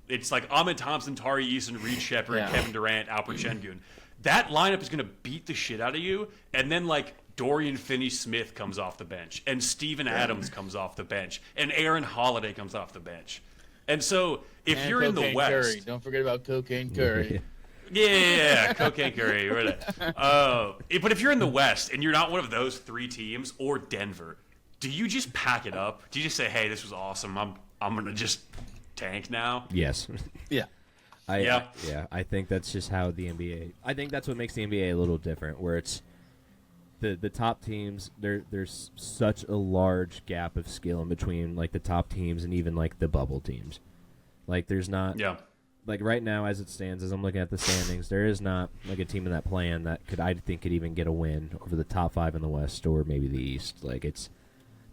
It's like Ahmed Thompson, Tari Eason, Reed Shepherd, Kevin Durant, Alperen Şengün. That lineup is going to beat the shit out of you, and then like Dorian Finney-Smith comes off the bench, and Steven Adams comes off the bench, and Aaron Holiday comes off the bench. And so if you're in the West... Curry. Don't forget about Cocaine Curry. Yeah, Cocaine Curry. But if you're in the West and you're not one of those 3 teams or Denver, do you just pack it up? Do you just say, "Hey, this was awesome. I'm gonna just tank now"? Yes. Yeah. I think that's just how the NBA. I think that's what makes the NBA a little different, where it's the top teams. There's such a large gap of skill in between like the top teams and even like the bubble teams. Like there's not. Yeah. Like right now, as it stands, as I'm looking at the standings, there is not like a team in that plan that I think could even get a win over the top 5 in the West or maybe the East. Like it's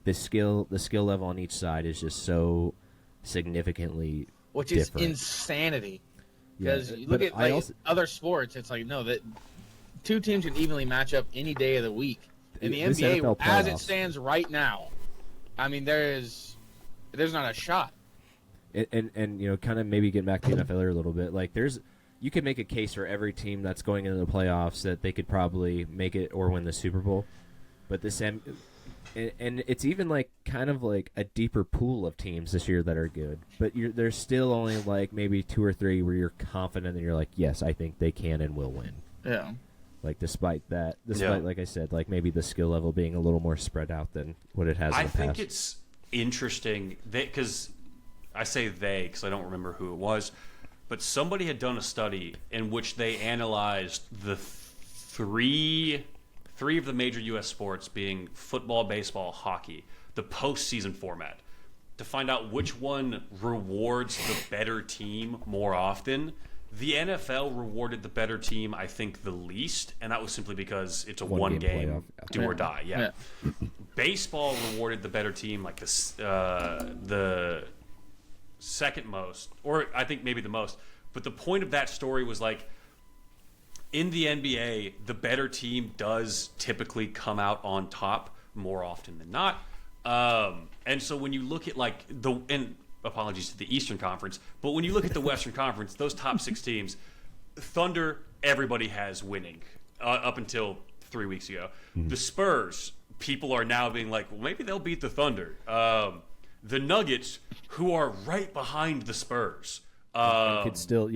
the skill level on each side is just so significantly which different. Is insanity. Because you look but at like other sports, it's like no, that 2 teams can evenly match up any day of the week. In the This NBA, NFL as it playoffs. stands right now, I mean there's not a shot. And you know, kind of maybe getting back to the NFL a little bit, like you could make a case for every team that's going into the playoffs that they could probably make it or win the Super Bowl, but and it's even like kind of like a deeper pool of teams this year that are good, but there's still only like maybe 2 or 3 where you're confident and you're like, yes, I think they can and will win. Yeah. Like despite like I said, like maybe the skill level being a little more spread out than what it has in the past. I think it's interesting because I say they because I don't remember who it was, but somebody had done a study in which they analyzed the three of the major U.S. sports, being football, baseball, hockey, the postseason format, to find out which one rewards the better team more often. The NFL rewarded the better team, I think, the least, and that was simply because it's a one-game playoff. do or die. Yeah. Baseball rewarded the better team like the second most, or I think maybe the most. But the point of that story was like, in the NBA, the better team does typically come out on top more often than not. And so when you look at like and apologies to the Eastern Conference, but when you look at the Western Conference, those top 6 teams, Thunder, everybody has winning up until 3 weeks ago. The Spurs, people are now being like, well, maybe they'll beat the Thunder. The Nuggets, who are right behind the Spurs, could still,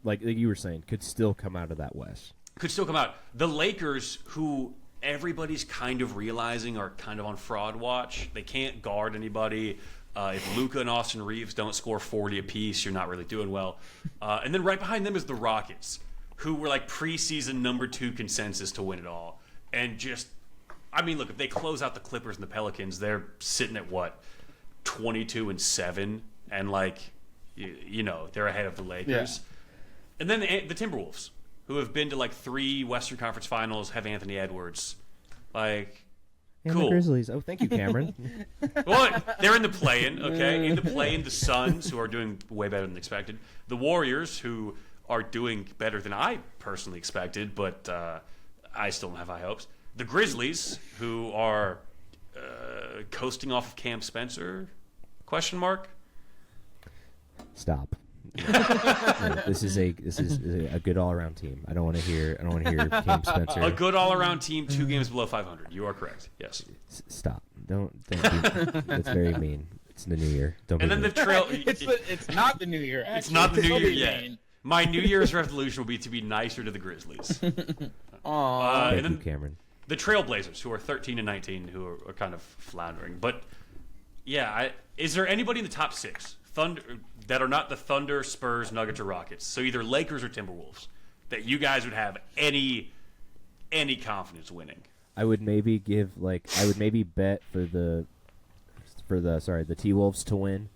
like you were saying, could still come out of that West. could still come out. The Lakers, who everybody's kind of realizing are kind of on fraud watch. They can't guard anybody. If Luka and Austin Reeves don't score 40 apiece, you're not really doing well. And then right behind them is the Rockets, who were like preseason #2 consensus to win it all. And just, I mean, look, if they close out the Clippers and the Pelicans, they're sitting at what, 22-7, and like, you know, they're ahead of the Lakers. And then the Timberwolves, who have been to like 3 Western Conference Finals, have Anthony Edwards. Like, And cool. the Grizzlies. Oh, thank you, Cameron. Well, they're in the play-in, okay? In the play-in, the Suns, who are doing way better than expected. The Warriors, who are doing better than I personally expected, but I still don't have high hopes. The Grizzlies, who are coasting off of Cam Spencer? Question mark? Stop. No, this is a good all around team. I don't want to hear Cam Spencer. A good all-around team, 2 games below 500. You are correct. Yes. Stop. Don't be, that's very mean. It's the new year. Don't be And then the mean. trail. It's not the new year. Actually. It's not the new Don't year be yet. mean. My New Year's resolution will be to be nicer to the Grizzlies. Aw. Thank and then you, Cameron. the Trailblazers, who are 13-19, who are kind of floundering. But yeah, is there anybody in the top 6 Thunder that are not the Thunder, Spurs, Nuggets, or Rockets? So either Lakers or Timberwolves that you guys would have any confidence winning? I would maybe bet for the T-Wolves to win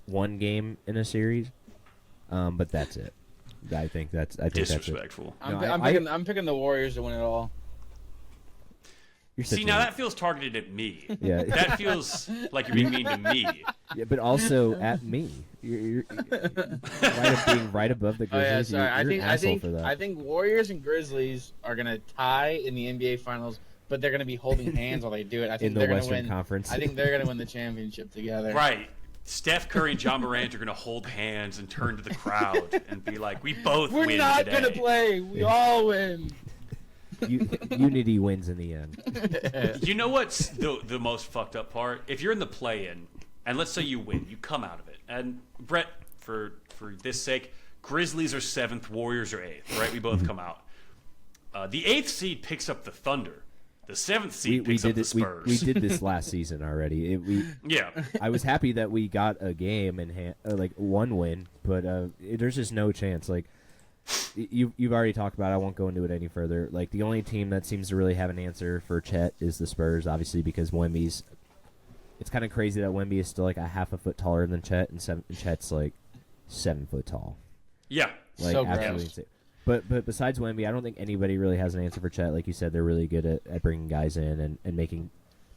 1 game in a series. But that's it. I think that's it. Disrespectful. I'm picking the Warriors to win it all. You're See, such a- now that feels targeted at me. Yeah. That feels like you're being mean to me. Yeah, but also at me. You're being right above the Oh yeah, Grizzlies. sorry. You're an asshole for that. I think Warriors and Grizzlies are gonna tie in the NBA Finals, but they're gonna be holding hands while they do it. I think In the they're Western gonna win. Conference. I think they're gonna win the championship together. Right. Steph Curry and John Morant are going to hold hands and turn to the crowd and be like, we both We're win not today. gonna play. We all win. Unity wins in the end. You know what's the most fucked up part? If you're in the play-in, and let's say you win, you come out of it. And Brett, for this sake, Grizzlies are 7th, Warriors are 8th, right? We both come out. The 8th seed picks up the Thunder. The 7th seed picks up the Spurs. We did this last season already. Yeah. I was happy that we got a game in hand, like 1 win, but there's just no chance. Like you've already talked about it, I won't go into it any further. Like the only team that seems to really have an answer for Chet is the Spurs, obviously because Wemby's. It's kind of crazy that Wemby is still like a half a foot taller than Chet, and Chet's like 7 foot tall. Yeah. Like So absolutely gross. insane. But besides Wemby, I don't think anybody really has an answer for Chet. Like you said, they're really good at bringing guys in and making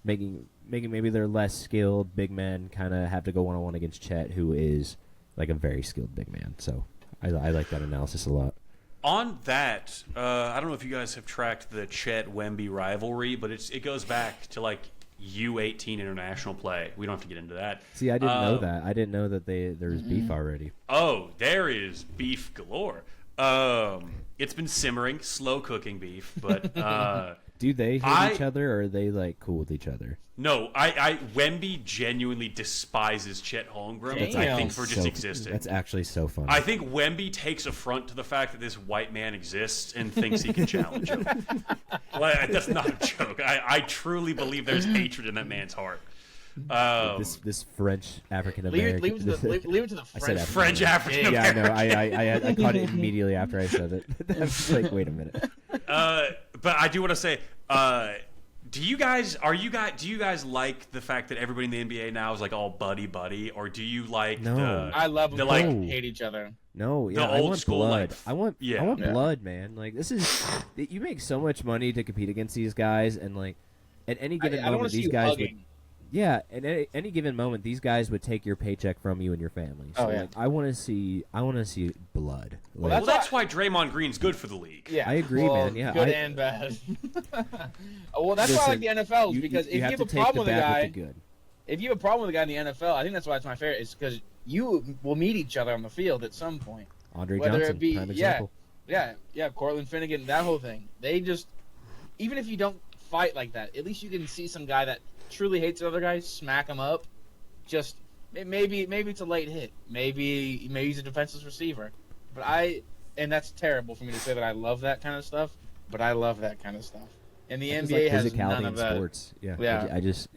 maybe they're less skilled big men kind of have to go one-on-one against Chet, who is like a very skilled big man. So I like that analysis a lot. On that, I don't know if you guys have tracked the Chet-Wemby rivalry, but it goes back to like U18 international play. We don't have to get into that. See, I didn't know that. I didn't know that there was beef already. Oh, there is beef galore. It's been simmering, slow cooking beef, but Do they hate each other, or are they like cool with each other? no, Wemby genuinely despises Chet Holmgren. I Damn. think for just existing. That's actually so funny. I think Wemby takes affront to the fact that this white man exists and thinks he can challenge him. Like, that's not a joke. I truly believe there's hatred in that man's heart. This French African Leave American. it to the I said French. French African Yeah, I know. American. I caught it immediately after I said it. I was like, wait a minute. But I do want to say, do you guys like the fact that everybody in the NBA now is like all buddy, or do you like No. I love them. the Like, No. hate each other. No, yeah, I old want school, blood. like, I want Yeah. blood, man. Like this is you make so much money to compete against these guys, and like at any given I don't want moment, to see these you guys would. hugging. Yeah, at any given moment, these guys would take your paycheck from you and your family. So Oh, yeah. like, I want to see blood. Well, Like, Well, that's why Draymond Green's good for the league. Yeah, I agree, well, man. Yeah, good I- and bad. Well, that's why I like the NFL is because if you have to a take problem the with a bad guy, with the good. if you have a problem with a guy in the NFL, I think that's why it's my favorite. Is because you will meet each other on the field at some point. Andre Whether it Johnson, be- prime yeah. example. Yeah, Cortland Finnegan, that whole thing. They just, even if you don't fight like that, at least you can see some guy that truly hates the other guy, smack him up. Just maybe it's a late hit. Maybe he's a defenseless receiver. And that's terrible for me to say that I love that kind of stuff, but I love that kind of stuff. And the It's NBA like has physicality none in of that. sports. Yeah. Yeah. I just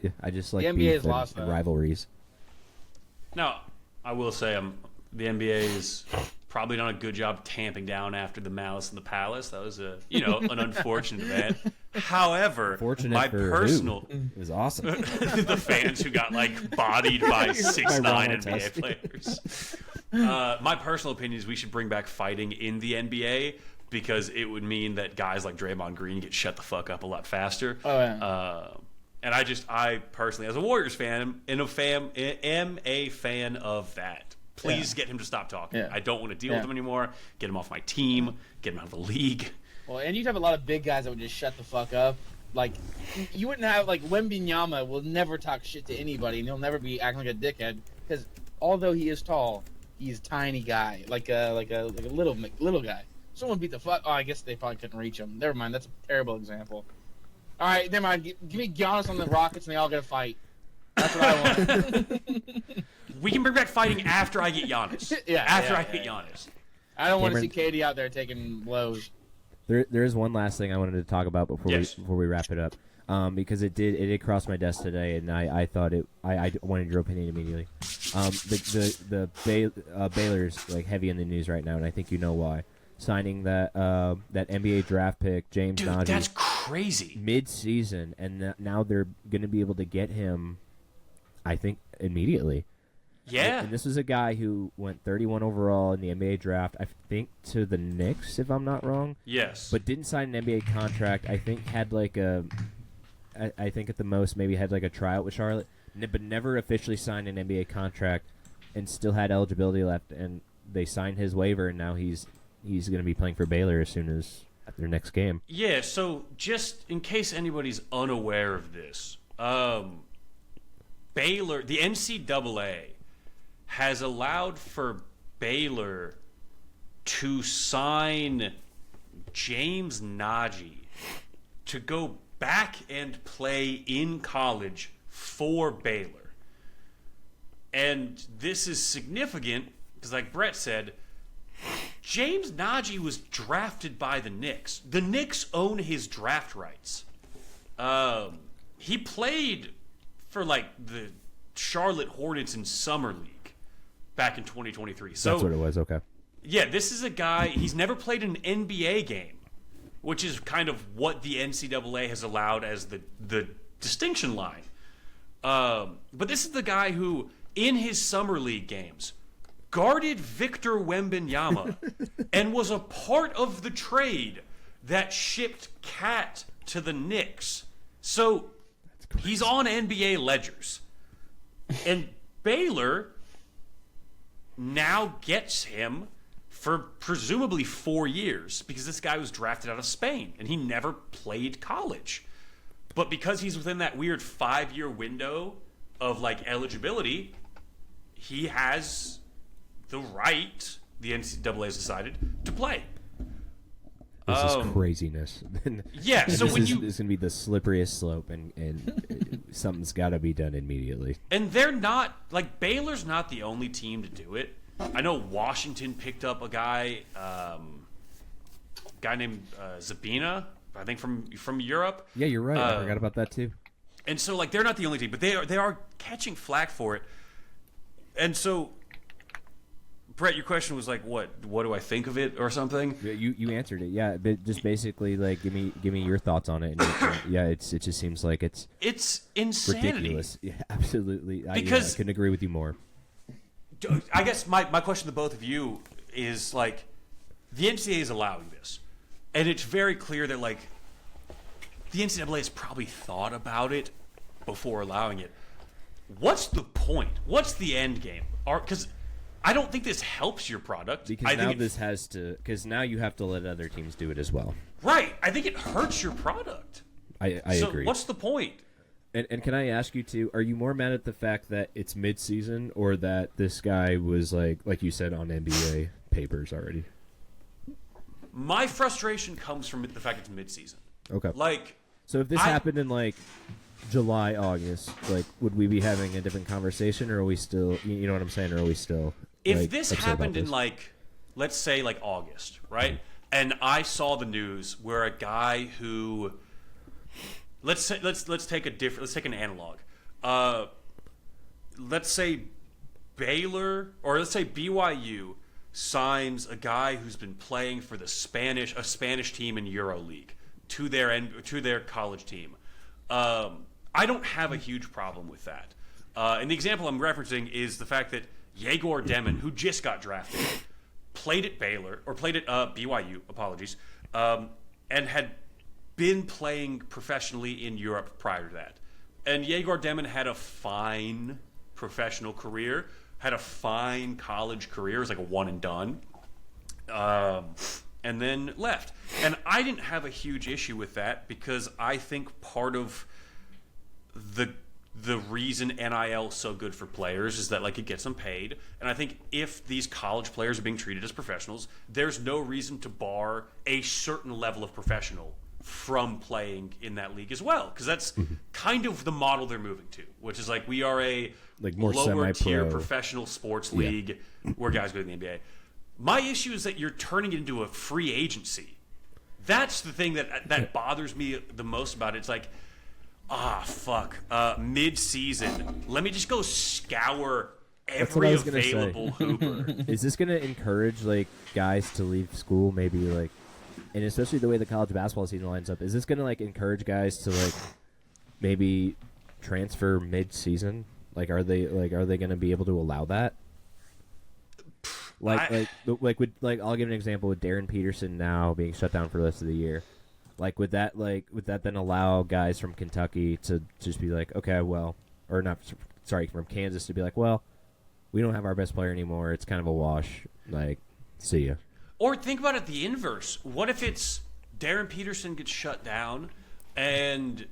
like The NBA beef has lost and that. rivalries. Now, I will say the NBA is probably done a good job tamping down after the Malice in the Palace. That was an unfortunate event. However, Fortunate my for personal who? It was awesome. the fans who got like bodied by 6'9" Ron NBA Artest. players. My personal opinion is we should bring back fighting in the NBA because it would mean that guys like Draymond Green get shut the fuck up a lot faster. Oh, yeah. And I personally, as a Warriors fan, am a fan of that. Please get him to stop talking. Yeah. I don't want to deal with him anymore. Get him off my team. Get him out of the league. Well, and you'd have a lot of big guys that would just shut the fuck up. Like, you wouldn't have, like, Wembenyama will never talk shit to anybody, and he'll never be acting like a dickhead, because although he is tall, he's a tiny guy, like a little guy. Someone beat the fuck. Oh, I guess they probably couldn't reach him. Never mind, that's a terrible example. All right, never mind. Give me Giannis on the Rockets, and they all get a fight. That's what I want. We can bring back fighting after I get Giannis. After I get Giannis. I don't want to see Cameron- KD out there taking blows. There is one last thing I wanted to talk about Yes. before we wrap it up, because it did cross my desk today, and I thought I wanted your opinion immediately. The Baylor's like heavy in the news right now, and I think you know why. Signing that NBA draft pick James Dude, Najee that's crazy. mid-season, and now they're going to be able to get him, I think, immediately. Yeah. And this was a guy who went 31 overall in the NBA draft, I think, to the Knicks, if I'm not wrong. Yes. But didn't sign an NBA contract. I think had like I think at the most maybe had like a tryout with Charlotte, but never officially signed an NBA contract, and still had eligibility left. And they signed his waiver, and now he's going to be playing for Baylor as soon as at their next game. Yeah, so just in case anybody's unaware of this, Baylor, the NCAA, has allowed for Baylor to sign James Najee to go back and play in college for Baylor. And this is significant because, like Brett said, James Najee was drafted by the Knicks. The Knicks own his draft rights. He played for like the Charlotte Hornets in Summer League back in 2023. So That's what it was. Okay. yeah, this is a guy, he's never played an NBA game, which is kind of what the NCAA has allowed as the distinction line. But this is the guy who, in his Summer League games, guarded Victor Wembanyama and was a part of the trade that shipped Cat to the Knicks. So he's on NBA ledgers. And Baylor now gets him for presumably 4 years because this guy was drafted out of Spain and he never played college. But because he's within that weird 5-year window of like eligibility, he has the right, the NCAA has decided, to play. This is craziness. Yeah, so this when is you going to be the slipperiest slope, and something's got to be done immediately. and they're not like Baylor's not the only team to do it. I know Washington picked up a guy named Zabina, I think from Europe. Yeah, you're right. I forgot about that too. And so like they're not the only team, but they are catching flack for it. And so Brett, your question was like, what do I think of it or something? Yeah, you answered it. Yeah, but just basically like give me your thoughts on it. And yeah, it just seems like it's insanity. ridiculous. Yeah, absolutely. I Because- couldn't agree with you more. I guess my question to both of you is like, the NCAA is allowing this, and it's very clear that like the NCAA has probably thought about it before allowing it. What's the point? What's the end game? Because I don't think this helps your product. Because I now think this has to. Because now you have to let other teams do it as well. right. I think it hurts your product. I So agree. what's the point? And can I ask you too? Are you more mad at the fact that it's mid-season, or that this guy was like you said, on NBA papers already? My frustration comes from the fact it's midseason. Okay. Like, So if this happened in like July, August, like would we be having a different conversation, or are we still, you know what I'm saying, or are we still? if like, this upset happened about in this? like, let's say like August, right? And I saw the news where a guy who, let's take an analog. Let's say Baylor, or let's say BYU signs a guy who's been playing for a Spanish team in EuroLeague to their college team. I don't have a huge problem with that. And the example I'm referencing is the fact that Yegor Demon, who just got drafted, played at BYU, and had been playing professionally in Europe prior to that. And Yegor Demon had a fine professional career, had a fine college career, it was like a one and done, and then left. And I didn't have a huge issue with that because I think part of the reason NIL is so good for players is that like it gets them paid. And I think if these college players are being treated as professionals, there's no reason to bar a certain level of professional from playing in that league as well, because that's kind of the model they're moving to, which is like we are a Like more lower tier semi-pro. professional sports league where guys go to the NBA. My issue is that you're turning it into a free agency. That's the thing that bothers me the most about it. It's like, fuck, mid-season, let me just go scour what I every was gonna say. available hooper. Is this going to encourage like guys to leave school? Maybe like, and especially the way the college basketball season lines up, is this going to like encourage guys to like maybe transfer mid-season? Like, are they going to be able to allow that? Like I'll give an example with Darren Peterson now being shut down for the rest of the year. Would that then allow guys from Kentucky to just be like, okay, well, or not, sorry, from Kansas to be like, well, we don't have our best player anymore. It's kind of a wash. Like, see ya. Or think about it the inverse. What if it's Darren Peterson gets shut down and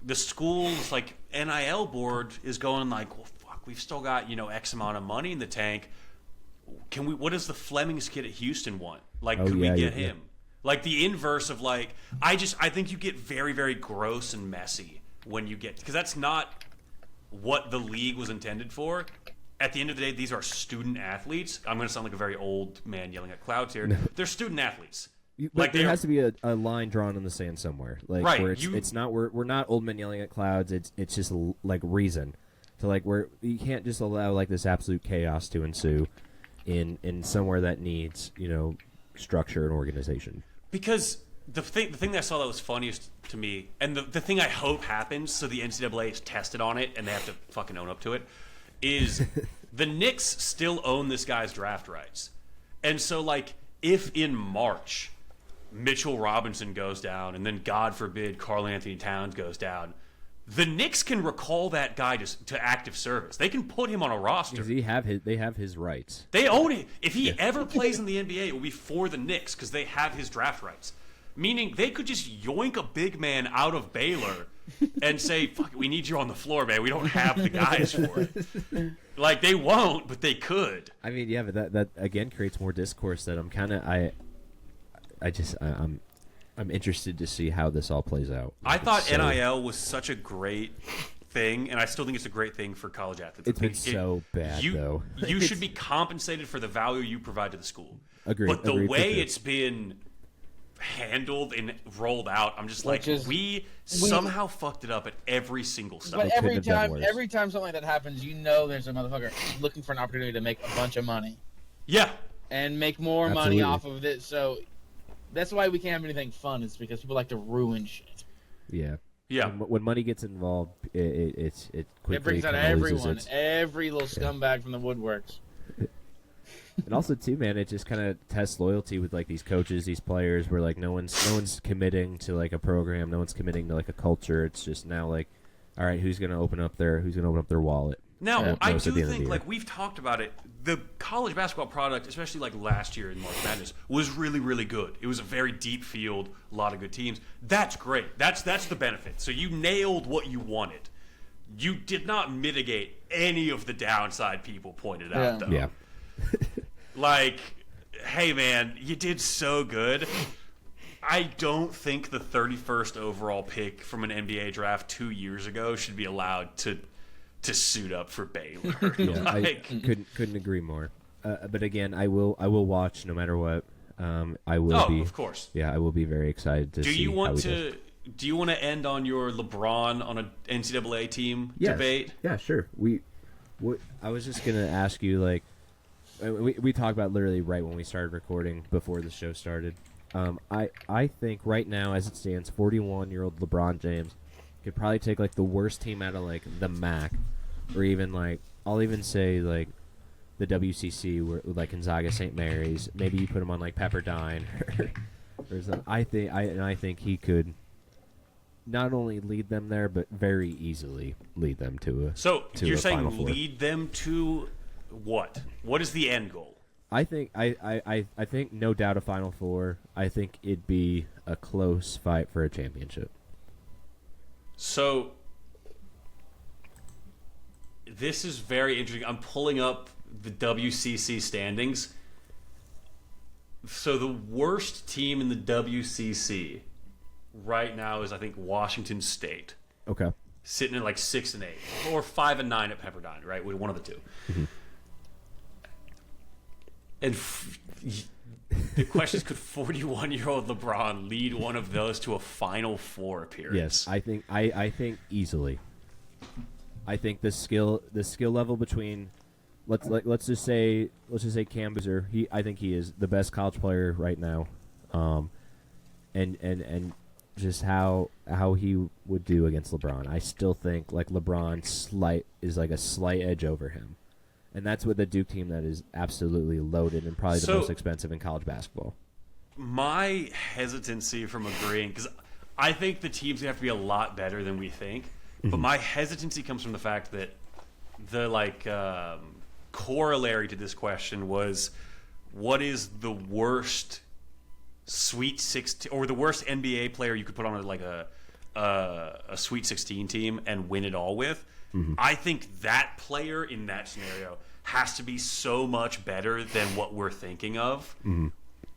the school's like NIL board is going like, well, fuck, we've still got, X amount of money in the tank. What does the Flemings kid at Houston want? Like, could we get him? Like the inverse of like, I think you get very, very gross and messy when you get, because that's not what the league was intended for. At the end of the day, these are student athletes. I'm going to sound like a very old man yelling at clouds here. They're student athletes. But there has to be a line drawn in the sand somewhere, like Right, where it's not we're not old men yelling at clouds. It's just like reason to like where you can't just allow like this absolute chaos to ensue in somewhere that needs structure and organization. Because the thing that I saw that was funniest to me, and the thing I hope happens, so the NCAA is tested on it and they have to fucking own up to it, is the Knicks still own this guy's draft rights. And so, like, if in March Mitchell Robinson goes down and then, God forbid, Karl Anthony Towns goes down, the Knicks can recall that guy to active service. They can put him on a roster. Because they have his rights. They own it. If he ever plays in the NBA, it will be for the Knicks because they have his draft rights. Meaning they could just yoink a big man out of Baylor and say, fuck it, we need you on the floor, man. We don't have the guys for it. Like, they won't, but they could. I mean, yeah, but that again creates more discourse that I'm interested to see how this all plays out. I thought NIL was such a great thing, and I still think it's a great thing for college athletes. It's been so bad, though. You should be compensated for the value you provide to the school. Agreed. But the way for sure. it's been handled and rolled out, I'm just like, we somehow fucked it up at every single step. But couldn't have done worse. every time something like that happens, there's a motherfucker looking for an opportunity to make a bunch of money. Yeah. And make more Absolutely. money off of it. So that's why we can't have anything fun. It's because people like to ruin shit. Yeah. Yeah. When money gets involved, it quickly It brings out kinda loses everyone, its- every little scumbag from the woodworks. And also too, man, it just kind of tests loyalty with like these coaches, these players, where like no one's committing to like a program, no one's committing to like a culture. It's just now like, all right, who's gonna open up their wallet? Now, I most do at the end of the think, year. like, we've talked about it, the college basketball product, especially, like, last year in March Madness, was really, really good. It was a very deep field, a lot of good teams. That's great. That's the benefit. So you nailed what you wanted. You did not mitigate any of the downside people pointed out, though. Yeah. Like, hey man, you did so good. I don't think the 31st overall pick from an NBA draft 2 years ago should be allowed to suit up for Baylor. Yeah, I Like, couldn't agree more. But again, I will watch no matter what. I will be. of course. Yeah, I will be very excited to see. Do you want how he does. to? Do you want to end on your LeBron on an NCAA team Yes. debate? Yeah, sure. I was just gonna ask you, like, we talked about literally right when we started recording before the show started. I think right now, as it stands, 41-year-old LeBron James could probably take like the worst team out of like the MAC, or even like I'll even say like the WCC, where like Gonzaga, St. Mary's. Maybe you put him on like Pepperdine or something. I think he could not only lead them there, but very easily lead them to a. So to you're a Final saying Four. lead them to what? What is the end goal? I think I think no doubt a Final Four. I think it'd be a close fight for a championship. So this is very interesting. I'm pulling up the WCC standings. So the worst team in the WCC right now is, I think, Washington State, Okay. sitting at like 6 and 8, or 5 and 9 at Pepperdine, right? One of the two. And the question is, could 41-year-old LeBron lead one of those to a Final Four appearance? Yes, I think easily. I think the skill level between let's just say Cam Boozer, I think he is the best college player right now, and just how he would do against LeBron. I still think like LeBron is like a slight edge over him, and that's with a Duke team that is absolutely loaded and probably the most expensive in college basketball. My hesitancy from agreeing, because I think the team's gonna have to be a lot better than we think, but my hesitancy comes from the fact that the corollary to this question was, what is the worst Sweet 16 or the worst NBA player you could put on a Sweet 16 team and win it all with? I think that player in that scenario has to be so much better than what we're thinking of.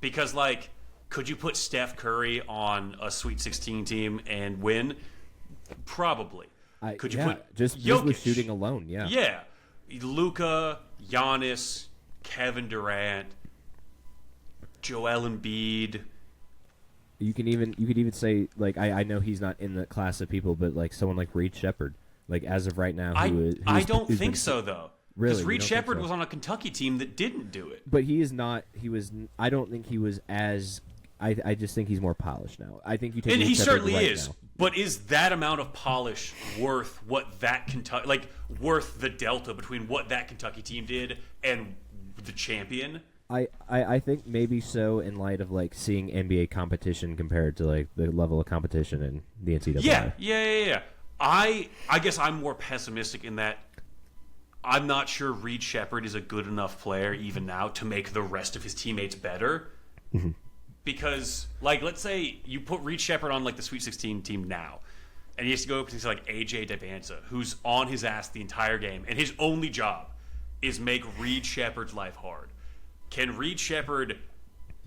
Because, like, could you put Steph Curry on a Sweet 16 team and win? Probably. Could you put just Jokic? with shooting alone? Yeah. Yeah. Luka, Giannis, Kevin Durant, Joel Embiid. You could even say, like, I know he's not in the class of people, but like someone like Reed Shepherd, like as of right now, I don't who's think been- so, though. Really, Because you Reed don't think Shepherd so? was on a Kentucky team that didn't do it. But he is not. He was. I don't think he was as. I just think he's more polished now. I think you take. And Reed he Shepherd certainly right is. now. But is that amount of polish worth what that Kentucky, like, worth the delta between what that Kentucky team did and the champion? I think maybe so, in light of like seeing NBA competition compared to like the level of competition in the NCAA. Yeah. I guess I'm more pessimistic in that I'm not sure Reed Shepherd is a good enough player even now to make the rest of his teammates better. Because, like, let's say you put Reed Shepherd on, like, the Sweet 16 team now, and he has to go up against, like, A.J. Devanza, who's on his ass the entire game, and his only job is make Reed Shepherd's life hard. Can Reed Shepherd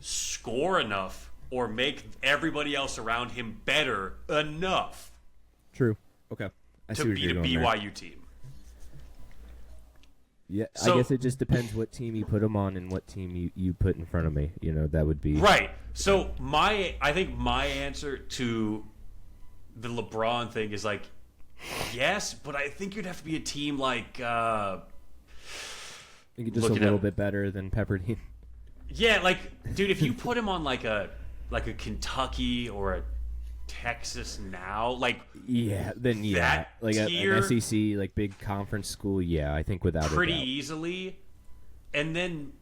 score enough or make everybody else around him better enough True. Okay. I see to where beat you're a going there. BYU team? Yeah, So- I guess it just depends what team you put him on and what team you put in front of me. You know, that would be Right. So I think my answer to the LeBron thing is like, yes, but I think you'd have to be a team like, I think just a looking little at- bit better than Pepperdine. yeah, like, dude, if you put him on like a Kentucky or a Texas now, like, Yeah, then yeah, That like tier- an SEC, like big conference school. Yeah, I think without pretty a doubt. easily, and then,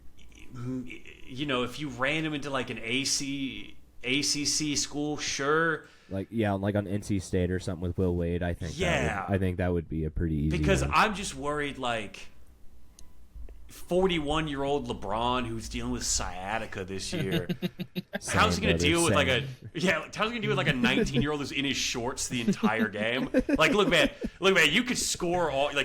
you know, if you ran him into like an ACC school, sure. Like like on NC State or something with Will Wade. I think. Yeah. I think that would be a pretty easy. Because one. I'm just worried, like, 41-year-old LeBron who's dealing with sciatica this year. How's he Same, gonna deal with brother, how's he gonna deal with like a 19-year-old who's in his shorts the entire game? Like, look, man, you could score all you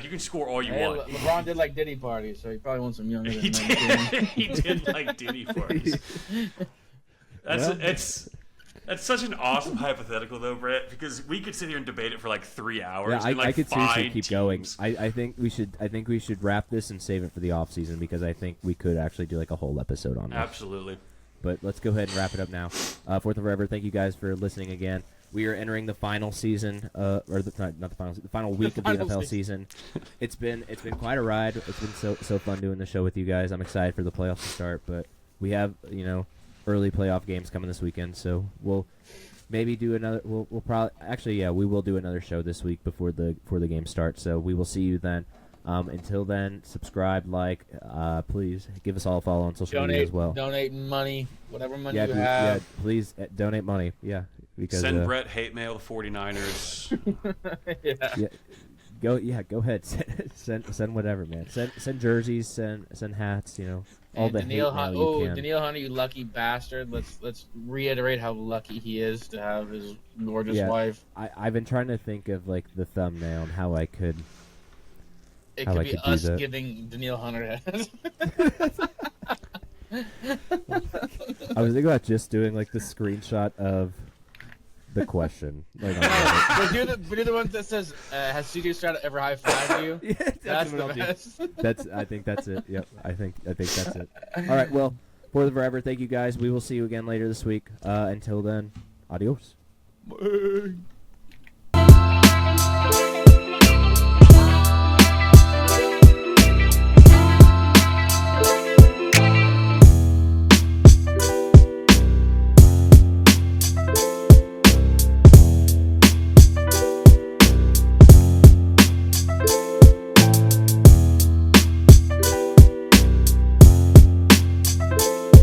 Hey, want. LeBron did like Diddy parties, so he probably wants some younger He than did, 19. he did like Diddy parties. That's such an awesome hypothetical, though, Brett, because we could sit here and debate it for like 3 hours. Yeah, and, like, I could seriously find keep going. teams. I think we should wrap this and save it for the off season because I think we could actually do like a whole episode on this. Absolutely. But let's go ahead and wrap it up now. Fourth of Forever, thank you guys for listening again. We are entering the final season, not the final, the final week of the final NFL season. It's been quite a ride. It's been so fun doing the show with you guys. I'm excited for the playoffs to start, but we have early playoff games coming this weekend, so we'll maybe do another. We'll probably we will do another show this week before the game starts. So we will see you then. Until then, subscribe, like, please give us all a follow on social media as well. Donate money, whatever money Yeah, you have. please donate money. Yeah, because Send Brett hate mail to 49ers. Yeah. Go ahead. Send whatever, man. Send jerseys. Send hats. All And the Daniil hate mail Hunt, you can. Daniil Hunter, you lucky bastard. Let's reiterate how lucky he is to have his gorgeous Yeah. wife. I've been trying to think of like the thumbnail and how I could. It How could I be could do us that. giving Daniil Hunter heads. I was thinking about just doing like the screenshot of the question. Like, but do the one that says, "Has CJ Stroud ever high fived you?" yeah, That's what the I'll do. best. I think that's it. Yep. I think that's it. All right. Well, for the forever. Thank you guys. We will see you again later this week. Until then, adios. Bye.